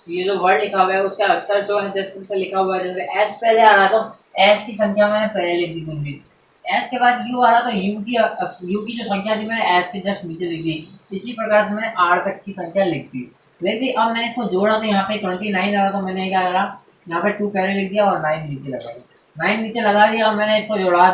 ये जो वर्ड लिखा हुआ है उसका अक्षर जो है जैसे जैसे लिखा हुआ है, जैसे एस पहले आ रहा तो एस की संख्या मैंने पहले लिख दी 19, एस के बाद यू आ रहा तो यू की जो संख्या थी मैंने एस के जस्ट नीचे लिख दी। इसी प्रकार से मैंने आर तक की संख्या लिख दी। अब मैंने इसको जोड़ा तो यहाँ पे 29 आ रहा तो मैंने क्या करा, यहाँ पे 2 पहले लिख दिया और 9 नीचे लगा दिया, 9 नीचे लगा दिया। और मैंने इसको जोड़ा,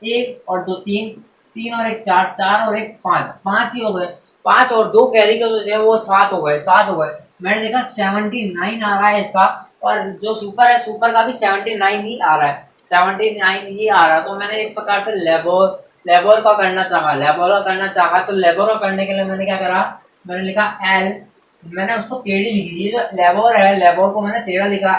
1 और 2 3, 3 और 1 4, 4 और 1 5, 5 ही हो गए, 5 और 2 कैरी के जो है वो 7 हो गए, 7 हो गए। मैंने देखा 79 आ रहा है इसका, और जो सुपर है सुपर का भी 79 ही आ रहा है, 79 ही आ रहा। तो मैंने इस प्रकार से लेबर का करना चाहा तो लेबर का करने के लिए मैंने क्या करा, मैंने लिखा एल, मैंने उसको टेढ़ी लिखी थी, जो लेबर है लेबर को मैंने टेढ़ा लिखा,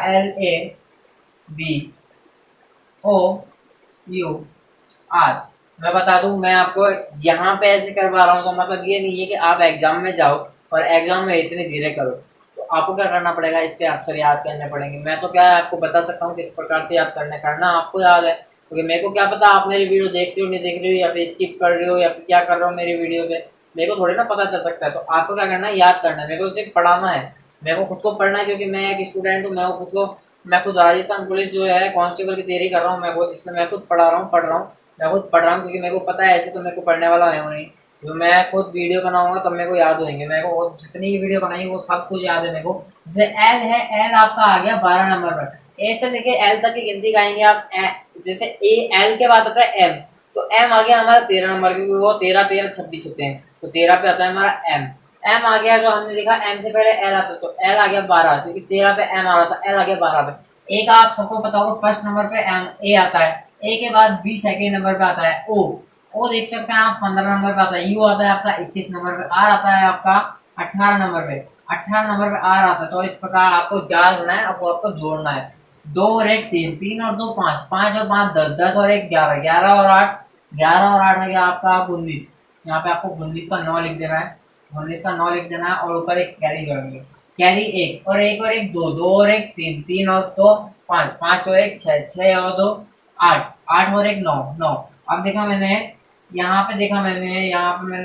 LABOUR। मैं बता दूं, मैं आपको यहाँ पे ऐसे करवा रहा हूँ तो मतलब ये नहीं है कि आप एग्जाम में जाओ और एग्जाम में इतने धीरे करो, तो आपको क्या करना पड़ेगा, इसके अक्षर याद करने पड़ेंगे। मैं तो क्या है आपको बता सकता हूँ किस प्रकार से याद करना आपको याद है, क्योंकि मेरे को क्या पता आप मेरी वीडियो देख रहे हो नहीं देख रहे हो, या फिर स्किप कर रहे हो, या फिर क्या कर रहे हो मेरी वीडियो पे, मेरे को थोड़ी ना पता चल सकता है। तो आपको क्या करना है, याद करना है, मेरे को सिर्फ पढ़ाना है, मेरे को खुद को पढ़ना है, क्योंकि मैं एक स्टूडेंट हूँ, मैं खुद राजस्थान पुलिस जो है कांस्टेबल की तैयारी कर रहा हूँ, मैं खुद पढ़ रहा हूँ, क्योंकि मेरे को पता है ऐसे तो मेरे को पढ़ने वाला है नहीं। जो मैं खुद वीडियो बनाऊंगा तब मेरे को याद होंगे, मेरे को जितनी वीडियो बनाई वो सब कुछ याद है मेरे को। जैसे एल है, एल आपका आ गया 12 नंबर पर, ए से लेके एल तक की गिनती गाएंगे आप। जैसे ए एल के बाद आता है एम, तो एम आ गया हमारा 13 नंबर, क्योंकि वो 13 13 26 होते हैं, तो 13 पे आता है हमारा एम। एम आ गया, जो हमने लिखा एम से पहले एल आता है, तो एल आ गया 12, क्योंकि 13 पे एम आ रहा था, एल आ गया 12 पे। एक आप सबको पता होगा फर्स्ट नंबर पे एम ए आता है, ए के बाद बी सेकेंड नंबर पे आता है, ओ देख सकते हैं आप 15 नंबर पे आता है, यू आता है आपका 21 नंबर पे, आर आता है आपका 18 नंबर पे, 18 नंबर पे आर आता है। तो इस प्रकार आपको क्या करना है, आपको जोड़ना है, 2 और 1 3, 3 और 2 5, 5 और 5 10, 10 और 1 11, 11 और 8, 11 और 8 है गया आपका 19। यहाँ पे आपको 19 का 9 लिख देना है, 19 का 9 लिख देना है, और ऊपर एक कैरी जोड़ेंगे, कैरी 1 और 1 और 1 2, 2 और 1 3, 3 और 2 5, 5 और 1 6, 6 और 2 8, 8 और 1 9, 9। अब देखा मैंने यहाँ पे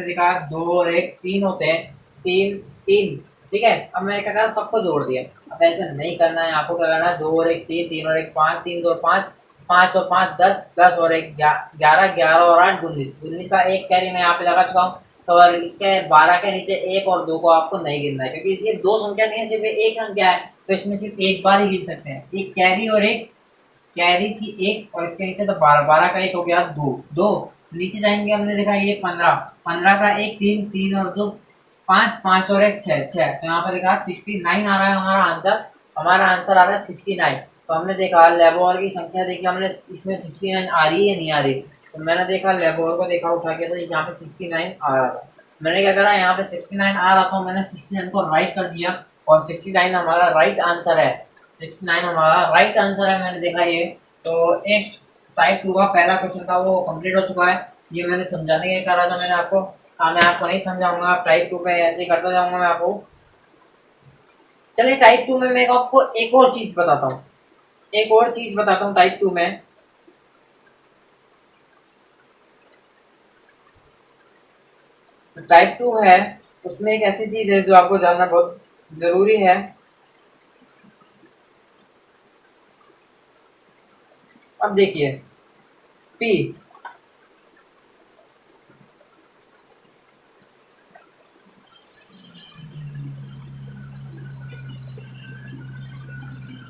देखा 2 और 1 3 होते हैं, 3 3, ठीक है। अब मैंने क्या करा, सबको जोड़ दिया। अब ऐसे नहीं करना है, आपको क्या करना है, 2 और 1 3, 3 और 1 5, 3 2 और 5, 5 और 5 10, 10 और 1 11, 11 और 8 19, 19 का एक कैरी मैं यहाँ पे लगा चुका हूँ। तो और इसके 12 के नीचे 1 और 2 को आपको नहीं गिनना है, क्योंकि ये 2 संख्या नहीं है, सिर्फ एक संख्या है, तो इसमें सिर्फ एक बार ही गिन सकते हैं। एक कैरी और एक कैरी थी 1, और इसके नीचे तो 12, 12 का 1 हो गया 2, 2 नीचे जाएंगे, हमने देखा ये 15, 15 का 1 3, 3 और 2 5, 5 और 1 6, 6। तो यहाँ पर देखा 69 आ रहा है हमारा आंसर आ रहा है 69। तो हमने देखा लेबोर की संख्या देखी हमने, इसमें 69 आ रही है नहीं आ रही, तो मैंने देखा लेबोर को देखा उठा के, तो यहाँ पे 69 आ रहा था। मैंने क्या करा, यहाँ पे 69 आ रहा था, मैंने 69 को राइट कर दिया, और 69 हमारा राइट आंसर है, 69 हमारा राइट आंसर है। मैंने देखा ये, तो एक टाइप 2 का पहला क्वेश्चन था वो कंप्लीट हो चुका है। ये मैंने समझाने के करा था मैंने आपको, मैं आपको नहीं समझाऊंगा, टाइप 2 पे ऐसे ही करता जाऊंगा मैं आपको। चलिए टाइप 2 में मैं आपको एक और चीज बताता हूँ, टाइप 2 में टाइप 2 है, उसमें एक ऐसी चीज है जो आपको जानना बहुत जरूरी है। अब देखिए पी,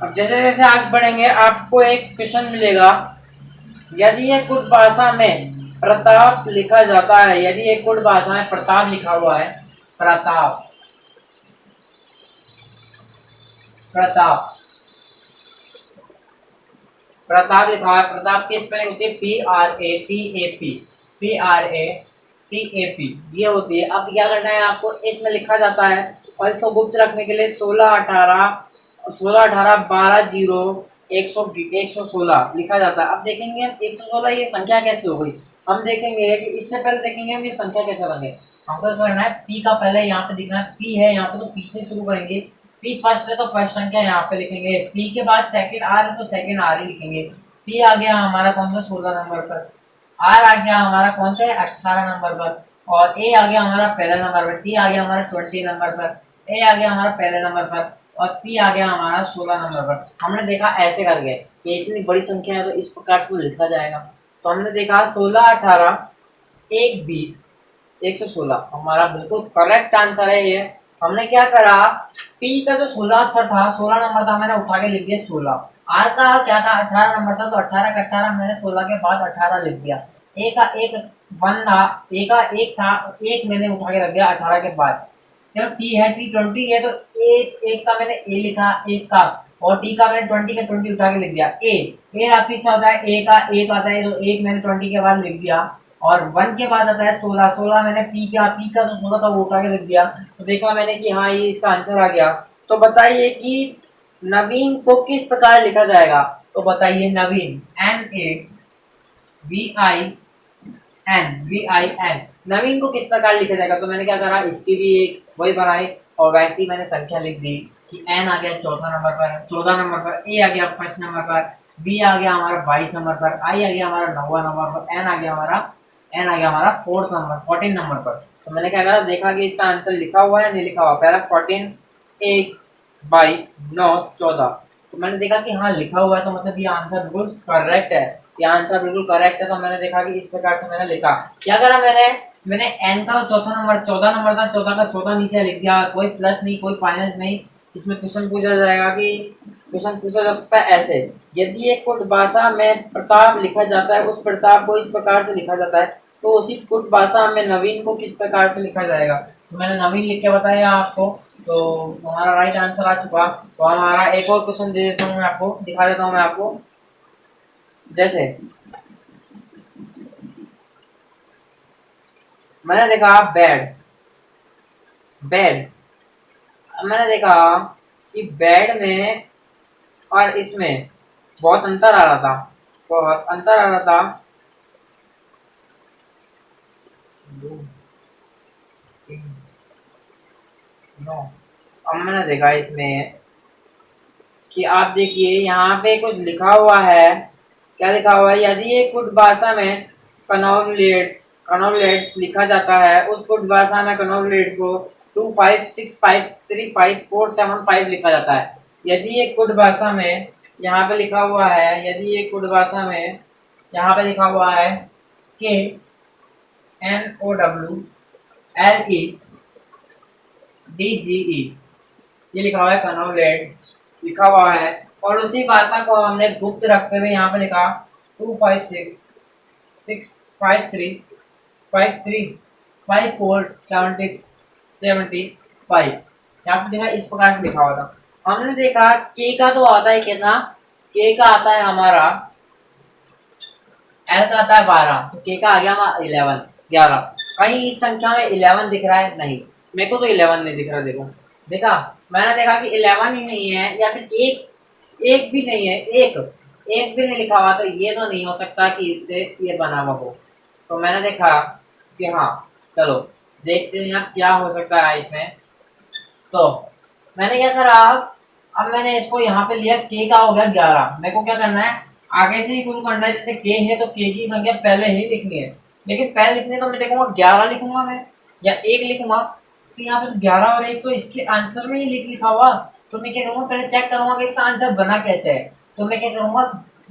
अब जैसे जैसे आगे बढ़ेंगे आपको एक क्वेश्चन मिलेगा, यदि एक कुट भाषा में प्रताप लिखा जाता है, यदि एक कुट भाषा में प्रताप लिखा हुआ है, प्रताप प्रताप प्रताप लिखा हुआ है, प्रताप की स्पेलिंग होती है PRATAP, ये होती है। अब क्या करना है आपको, इसमें लिखा जाता है, और इसको गुप्त रखने के लिए 16 18 12 0 116 लिखा जाता है। अब देखेंगे 116 ये संख्या कैसे हो गई, हम देखेंगे कि इससे पहले देखेंगे हम ये संख्या कैसे बने। हमको करना है पी का पहले यहाँ पे दिखना है, पी है यहाँ पे, तो पी से शुरू करेंगे, पी फर्स्ट है तो फर्स्ट संख्या यहाँ पे लिखेंगे, पी के बाद सेकंड आर है तो सेकंड आर ही लिखेंगे। पी आ गया हमारा कौन सा 16 नंबर पर, आर आ गया हमारा कौन सा है 18 नंबर पर, और ए आ गया हमारा पहले नंबर पर, टी आ गया हमारा 20 नंबर पर, ए आ गया हमारा पहले नंबर पर और पी आ गया हमारा 16 नंबर पर। हमने देखा ऐसे करके ये इतनी बड़ी संख्या है तो इस प्रकार से लिखा जाएगा। तो हमने देखा 16, 18, 1, 20, 116 हमारा बिल्कुल करेक्ट आंसर है ये। हमने क्या करा, पी का जो 16 अक्षर था, 16 नंबर था, मैंने उठा के लिख दिया 16। आर का क्या था, 18 नंबर था, तो 18 का 18 मैंने 16 के बाद 18 लिख दिया। ए का एक 1 था, ए का 1 था, 1 मैंने उठा के रख दिया 18 के बाद। जब टी है, टी 20 है, तो एक का मैंने ए लिखा, एक का, और टी का मैंने 20 का 20 उठा के लिख दिया। ए वापिस से होता है, ए का 1 आता है, तो 1 मैंने 20 के बाद लिख दिया, और 1 के बाद आता है 16, 16 मैंने पी का जो 16 था वो उठा के लिख दिया। तो देखा मैंने कि हाँ ये इसका आंसर आ गया। तो बताइए कि नवीन को किस प्रकार लिखा जाएगा। तो बताइए नवीन, NAVIN नवीन को किस प्रकार लिखा जाएगा। तो मैंने क्या करा, इसकी भी एक वही बनाई और वैसे ही मैंने संख्या लिख दी कि एन आ गया 14 नंबर पर, ए आ गया फर्स्ट नंबर पर, बी आ गया हमारा 22 नंबर पर, आई आ गया हमारा 9वां नंबर पर, एन आ गया हमारा 14 नंबर पर। तो मैंने क्या करा, देखा कि इसका आंसर लिखा हुआ है नहीं लिखा हुआ। पहला 14, 1, 22, 9, 14। तो मैंने देखा कि हाँ लिखा हुआ है, तो मतलब ये आंसर बिल्कुल करेक्ट है, ये आंसर बिल्कुल करेक्ट है। तो मैंने देखा कि इस प्रकार से मैंने लिखा। क्या करा मैंने एन का 14 नंबर था, 14 का 14 नीचे लिख दिया, कोई प्लस नहीं, कोई माइनस नहीं। इसमें क्वेश्चन पूछा जाएगा कि क्वेश्चन पूछा जा सकता है ऐसे, यदि एक कुट भाषा में प्रताप लिखा जाता है, उस प्रताप को इस प्रकार से लिखा जाता है, तो उसी कुट भाषा में नवीन को किस प्रकार से लिखा जाएगा। तो मैंने नवीन लिख के बताया आपको, तो हमारा राइट आंसर आ चुका। तो हमारा एक और क्वेश्चन दे देता हूँ मैं आपको, दिखा देता हूँ मैं आपको। जैसे मैंने देखा बेड, मैंने देखा कि बेड में और इसमें बहुत अंतर आ रहा था, बहुत अंतर आ रहा था। अब मैंने देखा इसमें कि आप देखिए यहाँ पे कुछ लिखा हुआ है, क्या लिखा हुआ है, यदि एक कुट भाषा में कनोवलेट्स लिखा जाता है, उस कुट भाषा में कनोवलेट्स को 25653547 लिखा जाता है। यदि एक कुट भाषा में यहाँ पे लिखा हुआ है, यदि एक कुट भाषा में यहाँ पे लिखा हुआ है KNOWLEDGE, ये लिखा हुआ है कनोवलेट्स लिखा हुआ है, और उसी भाषा को हमने गुप्त रखते हुए यहाँ पे लिखा 2566535475 यहाँ पे देखा इस प्रकार से लिखा हुआ था। हमने देखा के का तो आता है कितना, के का आता है हमारा, एल का आता है 12, तो के का आ गया हमारा 11। कहीं इस संख्या में 11 दिख रहा है, नहीं मेरे को तो 11 नहीं दिख रहा। देखा मैंने देखा कि 11 ही नहीं है, या फिर एक भी नहीं है, एक भी नहीं लिखा हुआ, तो ये तो नहीं हो सकता कि इससे ये बना हुआ हो। तो मैंने देखा कि हाँ चलो देखते हैं क्या हो सकता है इसमें। तो मैंने क्या करा, अब मैंने इसको यहाँ पे लिया, के का हो गया 11। मेरे को क्या करना है, आगे से ही गुरु करना है। जैसे के है तो के की संख्या पहले ही लिखनी है, लेकिन पहले लिखनी है तो मैं देखूंगा 11 लिखूंगा मैं, या 1 लिखूंगा। तो यहाँ पे तो 11 और 1 तो इसके आंसर में ही लिखा हुआ। तो मैं क्या करूँगा, पहले चेक करूंगा कि इसका आंसर बना कैसे है। तो मैं क्या करूँगा,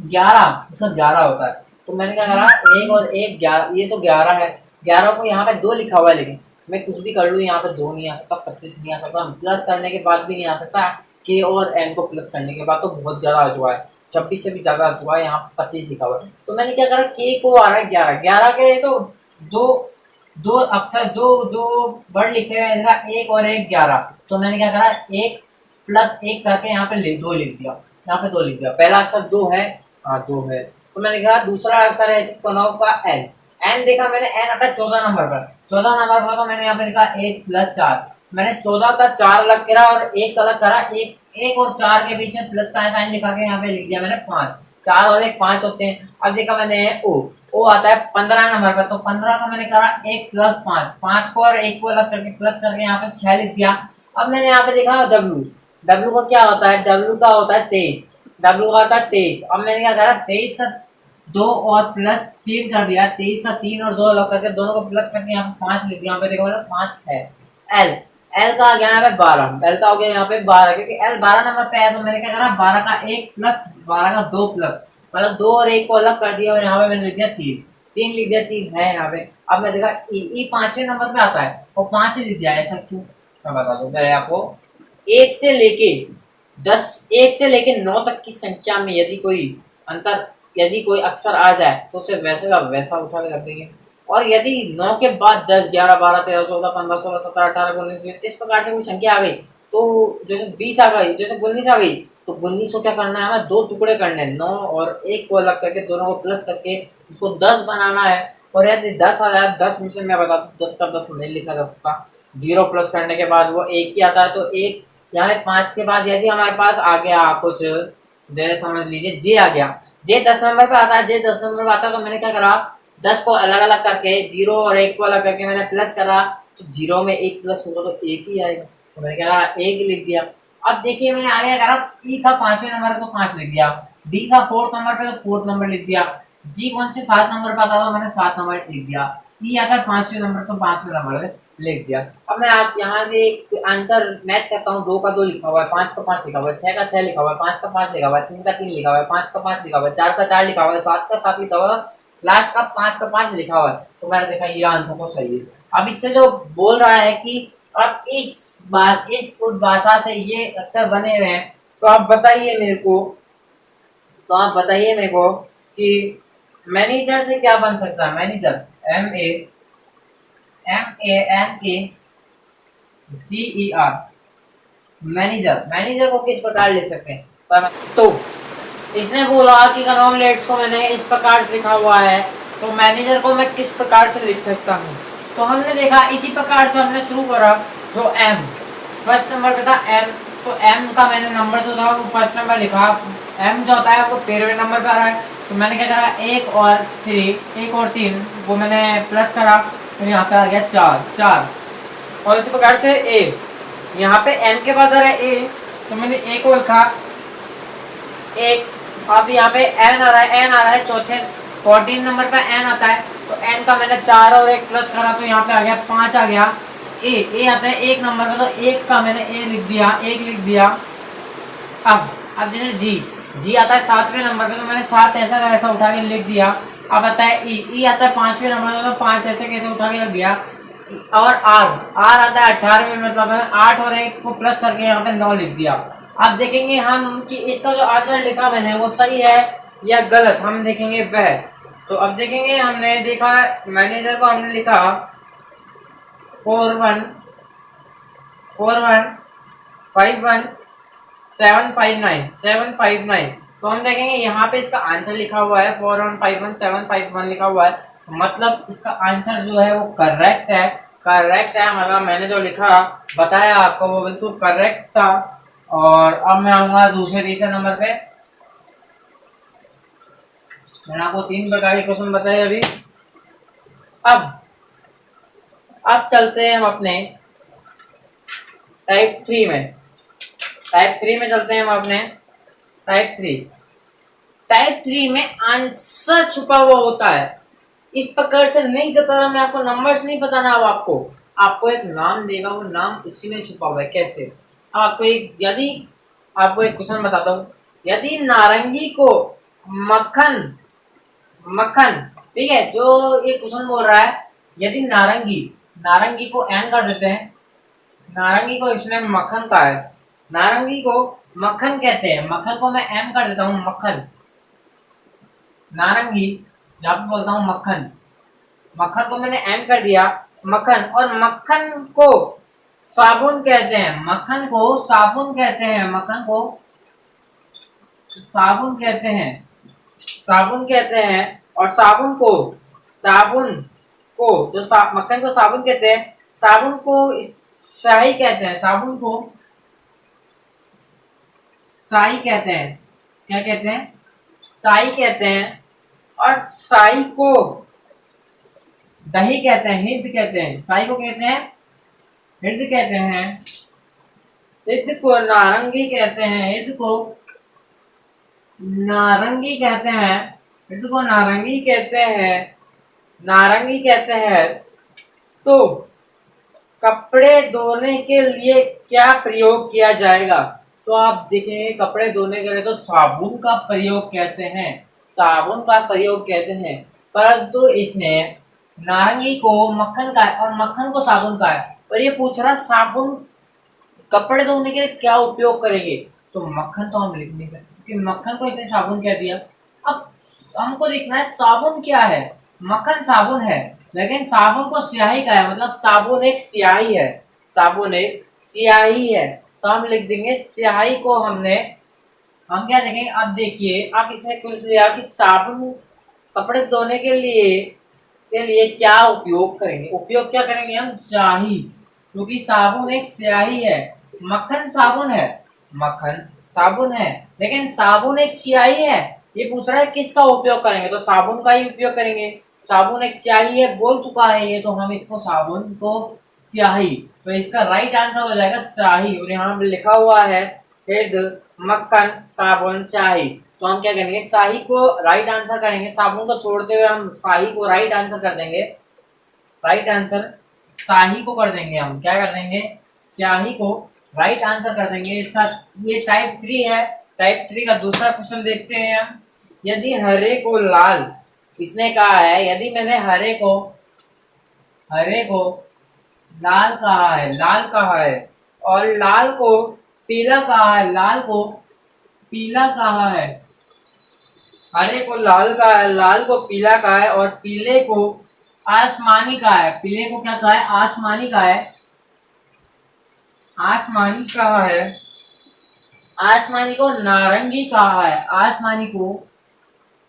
11, इसका 11 होता है। तो मैंने क्या करा, 1 और 1 11, ये तो 11 है, 11 को यहाँ पे 2 लिखा हुआ है, लेकिन मैं कुछ भी कर लूँ यहाँ पे 2 नहीं आ सकता, 25 नहीं आ सकता, प्लस करने के बाद भी नहीं आ सकता, के और एन को प्लस करने के बाद तो बहुत ज़्यादा आ चुका है, 26 से भी ज़्यादा आ चुका है, यहाँ 25 लिखा हुआ है। तो मैंने क्या करा, के को आ रहा है 11, 11 के तो दो अक्षर जो वर्ड लिखे हुए हैं, इसका 1 और 1 11। तो मैंने क्या करा, 1 प्लस 1 करके यहाँ पे 2 लिख दिया, यहाँ पे 2 लिख दिया। पहला अक्षर 2 है, हाँ 2 है। तो मैंने कहा दूसरा अक्षर है कनौव का एन, एन देखा मैंने, एन आता है 14 नंबर पर, 14 नंबर पर। तो मैंने यहाँ पे लिखा 1 + 4, मैंने 14 का 4 अलग करा और 1 अलग करा, 1 और 4 के बीच में प्लस का साइन लिखा के यहाँ पे लिख दिया मैंने 5, 4 और 1 5 होते हैं। अब देखा मैंने ओ आता है 15 नंबर पर, तो 15 का मैंने करा 1 + 5, 5 को और 1 को अलग करके प्लस करके यहाँ पे 6 लिख दिया। अब मैंने यहाँ पे देखा डब्लू, डब्लू का क्या होता है, डब्लू का होता है 23, डब्लू का होता है 23। अब मैंने क्या करा, 23 का 2 और प्लस 3 कर दिया, 23 का 3 और 2 अलग करके दोनों को प्लस करके यहाँ पे 5 लिख दिया। यहाँ पे देखो 5 है। एल एल का आ गया यहाँ पे 12, एल का हो गया यहाँ पे 12, क्योंकि एल 12 नंबर पे है तो मैंने क्या करा 12 का 1 प्लस 12 का 2 प्लस, मतलब 2 और 1 को अलग कर दिया और यहाँ पे मैंने लिख दिया 3 लिख दिया, 3 है यहाँ पे। अब मैं देखा ई 5वें नंबर पे आता है और 5 ही लिख दिया, ऐसा क्यों मैं बता दूं मैं आपको। 1 से लेके 9 तक की संख्या में यदि कोई अक्षर आ जाए तो उसे वैसे का वैसा उठा के रख देंगे, और यदि 9 के बाद 10, 11, 12, 13, 14, 15, 16, 17, 18, 19, 20 इस प्रकार से कोई संख्या आ गई तो जैसे 20 आ गई, जैसे 19 आ गई तो 19 को क्या करना है हमें 2 टुकड़े करने हैं, 9 और 1 को अलग करके दोनों को प्लस करके उसको 10 बनाना है। और यदि 10 आ जाए, 10 में से मैं बता दूं 10 का 10 नहीं लिखा जा सकता, 0 प्लस करने के बाद वो 1 ही आता है, तो 1 यहाँ 5 के बाद यदि हमारे पास आ गया कुछ जैसे समझ लीजिए जे आ गया, जे 10 नंबर पे आता है, जे 10 नंबर पे आता है तो मैंने क्या करा 10 को अलग अलग करके 0 और 1 को अलग करके मैंने प्लस करा, तो 0 में 1 प्लस होगा तो 1 ही आएगा, तो मैंने क्या करा 1 लिख दिया। अब देखिए मैंने आगे करा ई था 5वें नंबर पे तो 5 लिख दिया, डी था 4th नंबर पे तो 4th नंबर लिख दिया, जी कौन से 7 नंबर पे आता था मैंने 7 नंबर लिख दिया, ई आता है 5वें नंबर तो 5वें नंबर पे लिख दिया। अब मैं आप यहाँ से एक आंसर मैच करता हूँ, 2 का 2 लिखा हुआ है, 5 का 5 लिखा हुआ है, 6 का 6 लिखा हुआ है, 5 का 5 लिखा हुआ है, 3 का 3 लिखा हुआ है, 5 का 5 लिखा हुआ है, 4 का 4 लिखा हुआ है, 7 का 7 लिखा हुआ है, लास्ट का 5 का 5 लिखा हुआ है, तो मैंने देखा ये आंसर तो सही है। अब इससे जो बोल रहा है कि अब इस भाषा से ये अक्षर बने हुए हैं, तो आप बताइए मेरे को कि मैनेजर से क्या बन सकता है, मैनेजर MANAGER, मैनेजर को किस प्रकार लिख सकते हैं, तो इसने बोला कि कॉन्ग्रेट्स को मैंने इस प्रकार से लिखा हुआ है, तो मैनेजर को मैं किस प्रकार से लिख सकता हूँ, तो हमने देखा इसी प्रकार से हमने शुरू करा। जो एम फर्स्ट नंबर पे था एम, तो एम का मैंने नंबर जो था वो फर्स्ट नंबर लिखा, एम जो होता है वो 13वें नंबर पे आ रहा है, तो मैंने क्या करा 1 और 3 वो मैंने प्लस करा, तो यहाँ पे आ गया 4। और इसी प्रकार से ए, यहाँ पे एम के बाद आ रहा है ए, तो मैंने ए को लिखा 1। अब यहाँ पे एन आ रहा है चौथे 14 नंबर पे एन आता है, तो एन का मैंने 4 और 1 प्लस करा, तो यहाँ पे आ गया 5 आ गया। ए आता है 1 नंबर पे, तो 1 का मैंने ए लिख दिया, 1 लिख दिया। अब जैसे जी आता है 7वें नंबर पे, तो मैंने 7 ऐसा उठा के लिख दिया। अब आता है ई आता है 5वें नंबर पे, तो 5 ऐसे कैसे उठा के लिख दिया। और आर आता है 18वें, मतलब 8 और 1 को प्लस करके यहाँ पे 9 लिख दिया। अब देखेंगे हम कि इसका जो आंसर लिखा मैंने वो सही है या गलत, हम देखेंगे वह। तो अब देखेंगे, हमने देखा मैनेजर को हमने लिखा 759, तो हम देखेंगे यहाँ पे इसका आंसर लिखा हुआ है 4151751 लिखा हुआ है, मतलब इसका आंसर जो है वो करेक्ट है। मतलब मैंने जो लिखा बताया आपको वो बिल्कुल करेक्ट था। और अब मैं आऊंगा तीसरे नंबर पे। मैंने आपको 3 प्रकार के क्वेश्चन बताए अभी। अब चलते हैं हम अपने टाइप 3 में। चलते हैं हम अपने टाइप 3 में आंसर छुपा हुआ होता है। इस प्रकार से नहीं बताना मैं आपको, नंबर्स नहीं बताना। अब आपको एक नाम देगा, वो नाम इसी में छुपा हुआ है। कैसे? अब यदि आपको एक क्वेश्चन बताता हूँ। यदि नारंगी को मक्खन, ठीक है, जो ये क्वेश्चन बोल रहा है, यदि नारंगी को एन कर देते हैं, नारंगी को इसने मक्खन का है, नारंगी को मक्खन कहते हैं, मक्खन को मैं एम कर देता हूँ, मक्खन, नारंगी यहाँ पे बोलता हूँ मक्खन को मैंने एम कर दिया, मक्खन। और मक्खन को साबुन कहते हैं, मक्खन को साबुन कहते हैं, और साबुन को जो मक्खन को साबुन कहते हैं, साबुन को शाही कहते हैं, साबुन को शाही कहते हैं। क्या कहते हैं? शाही कहते हैं। और शाही को दही कहते हैं, हिंद कहते हैं। शाही को कहते हैं हिंद कहते हैं। हिंद को नारंगी कहते हैं, हिंद को नारंगी कहते हैं। मिट्टी को नारंगी कहते हैं, नारंगी कहते हैं। तो कपड़े धोने के लिए क्या प्रयोग किया जाएगा? तो आप देखेंगे कपड़े धोने के लिए तो साबुन का प्रयोग कहते हैं, साबुन का प्रयोग कहते हैं। परंतु इसने नारंगी को मक्खन का है और मक्खन को साबुन का है, और ये पूछ रहा साबुन कपड़े धोने के लिए क्या उपयोग करेंगे? तो मक्खन तो हम लिख नहीं सकते क्योंकि मक्खन को इसने साबुन कह दिया। अब हमको देखना है साबुन क्या है। मक्खन साबुन है, लेकिन साबुन को स्याही का है, मतलब साबुन एक स्याही है, साबुन एक स्याही है। तो हम लिख देंगे स्याही को हमने, हम क्या देखेंगे? अब देखिए आप इसे कुछ लिया कि साबुन कपड़े धोने के लिए क्या उपयोग करेंगे? उपयोग क्या करेंगे हम? स्याही, क्योंकि साबुन एक स्याही है। मक्खन साबुन है, मक्खन साबुन है, लेकिन साबुन एक स्याही है। ये पूछ रहा है किसका उपयोग करेंगे? तो साबुन का ही उपयोग करेंगे। साबुन एक स्याही है बोल चुका है ये, तो हम इसको साबुन को स्याही, तो इसका राइट आंसर हो जाएगा स्याही। और यहाँ पे लिखा हुआ है हेड मक्खन साबुन स्याही, तो हम क्या करेंगे? स्याही को राइट आंसर करेंगे, साबुन को छोड़ते हुए हम स्याही को राइट आंसर कर देंगे। राइट आंसर स्याही को कर देंगे, हम क्या कर देंगे? स्याही को राइट आंसर कर देंगे इसका। ये टाइप 3 है। टाइप 3 का दूसरा क्वेश्चन देखते हैं हम। यदि हरे को लाल, इसने कहा है यदि मैंने हरे को लाल कहा है, लाल कहा है, और लाल को पीला कहा है, लाल को पीला कहा है, हरे को लाल कहा है, लाल को पीला कहा है, और पीले को आसमानी कहा है। पीले को क्या कहा है? आसमानी कहा है, आसमानी कहा है। आसमानी को नारंगी कहा है, आसमानी को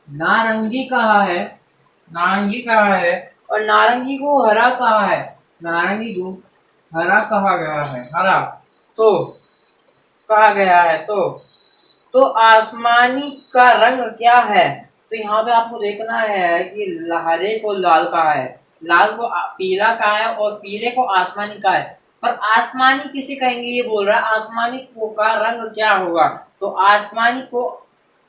नारंगी कहा है, नारंगी कहा है, और नारंगी को हरा कहा है, नारंगी को हरा कहा गया है, हरा तो कहा गया है। तो आसमानी का रंग क्या है? तो यहाँ पे आपको देखना है कि हरे को लाल कहा है, लाल को पीला कहा है, और पीले को आसमानी कहा है। पर आसमानी किसे कहेंगे ये बोल रहा है, आसमानी को का रंग क्या होगा? तो आसमानी को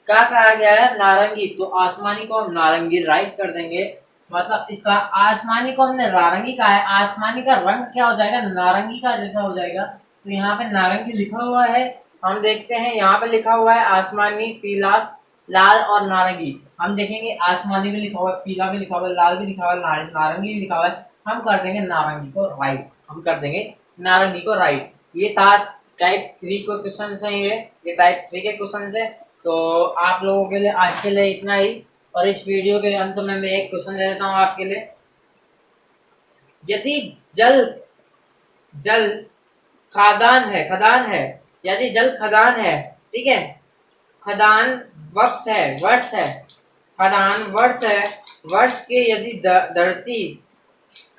क्या कहा गया है? नारंगी, तो आसमानी को हम नारंगी राइट कर देंगे। मतलब इसका आसमानी को हमने नारंगी कहा है, आसमानी का रंग क्या हो जाएगा? नारंगी का जैसा हो जाएगा। तो यहाँ पे नारंगी लिखा हुआ है, हम देखते हैं यहाँ पे लिखा हुआ है आसमानी, पीला, लाल और नारंगी। हम देखेंगे आसमानी भी लिखा हुआ है, पीला भी लिखा हुआ है, लाल भी लिखा हुआ है, नारंगी भी लिखा हुआ है। हम कर देंगे नारंगी को राइट, हम कर देंगे नारंगी को राइट। ये था टाइप 3 को क्वेश्चन है, ये टाइप 3 के क्वेश्चन है। तो आप लोगों के लिए आज के लिए इतना ही, और इस वीडियो के अंत में मैं एक क्वेश्चन दे देता हूँ आपके लिए। यदि जल जल खदान है, यदि जल खदान है, ठीक है, खदान वक्ष है, वर्ष है, खदान वर्ष है, वर्ष के यदि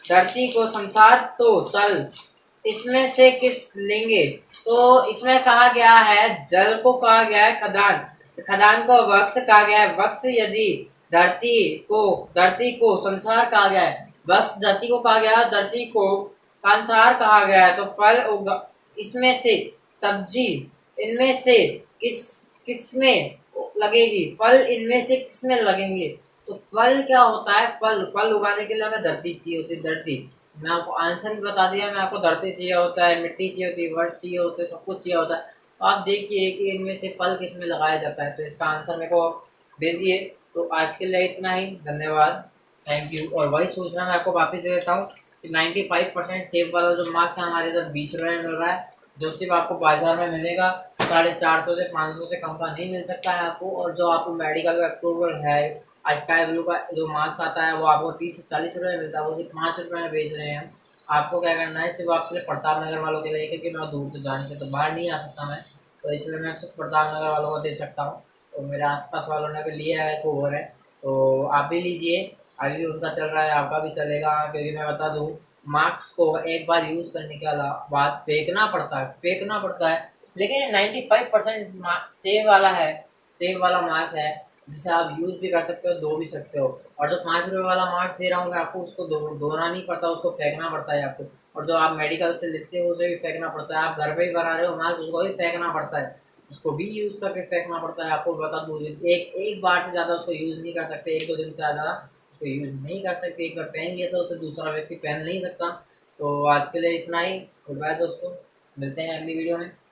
धरती को संसार तो चल, इसमें से किस लेंगे? तो इसमें कहा गया है जल को कहा गया है खदान, खदान को वक्ष कहा गया है। वक्ष यदि धरती को संसार कहा गया है, वक्ष धरती को कहा गया है, धरती को संसार कहा गया है। तो फल इसमें से सब्जी इनमें से किसमें लगेगी? फल इनमें से किसमें लगेंगे? तो फल क्या होता है? फल उगाने के लिए हमें धरती चाहिए होती है, धरती। मैं आपको आंसर भी बता दिया, मैं आपको धरती चाहिए होता है, मिट्टी चाहिए होती है, वर्ष चाहिए होता है, सब कुछ चाहिए होता है। तो आप देखिए कि इनमें से फल किस में लगाया जाता है, तो इसका आंसर मेरे को भेजिए। तो आज के लिए इतना ही, धन्यवाद, थैंक यू। और वही सूचना मैं आपको वापस दे देता हूँ कि 95% सेव वाला जो मार्क्स है हमारे इधर 20 रुपये में मिल रहा है, जो सिर्फ आपको बाजार में मिलेगा 450 से 500 से कम का नहीं मिल सकता है आपको। और जो आपको मेडिकल का अप्रूवल है, स्काई ब्लू का जो मार्क्स आता है वो आपको 30 से 40 रुपये में मिलता है, वो सिर्फ 5 रुपये में बेच रहे हैं। आपको क्या करना है, सिर्फ आपके लिए प्रताप नगर वालों के लिए, क्योंकि मैं दूर तो जाने से तो बाहर नहीं आ सकता मैं, तो इसलिए मैं सिर्फ प्रताप नगर वालों को दे सकता हूँ। तो मेरे आसपास वालों ने भी लिया है तो और है, तो आप भी लीजिए। अभी भी उनका चल रहा है, आपका भी चलेगा। क्योंकि मैं बता दूँ, मार्क्स को एक बार यूज़ करने के बाद फेंकना पड़ता है, लेकिन 95% सेव वाला है, सेव वाला मार्क्स है, जिसे आप यूज़ भी कर सकते हो, दो भी सकते हो। और जो 5 रुपये वाला मार्क्स दे रहा हूँ मैं आपको, उसको दोना नहीं पड़ता, उसको फेंकना पड़ता है आपको। और जो आप मेडिकल से लेते हो उसे भी फेंकना पड़ता है। आप घर पे ही बना रहे हो मार्क्स, उसको भी फेंकना पड़ता है। उसको भी यूज़ करके फेंकना पड़ता है। आपको बता दूँ, एक एक बार से ज़्यादा उसको यूज़ नहीं कर सकते, 1-2 दिन से ज़्यादा उसको यूज़ नहीं कर सकते। एक बार पहन लिया तो उसे दूसरा व्यक्ति पहन नहीं सकता। तो आज के लिए इतना ही। गुड बाय दोस्तों, मिलते हैं अगली वीडियो में।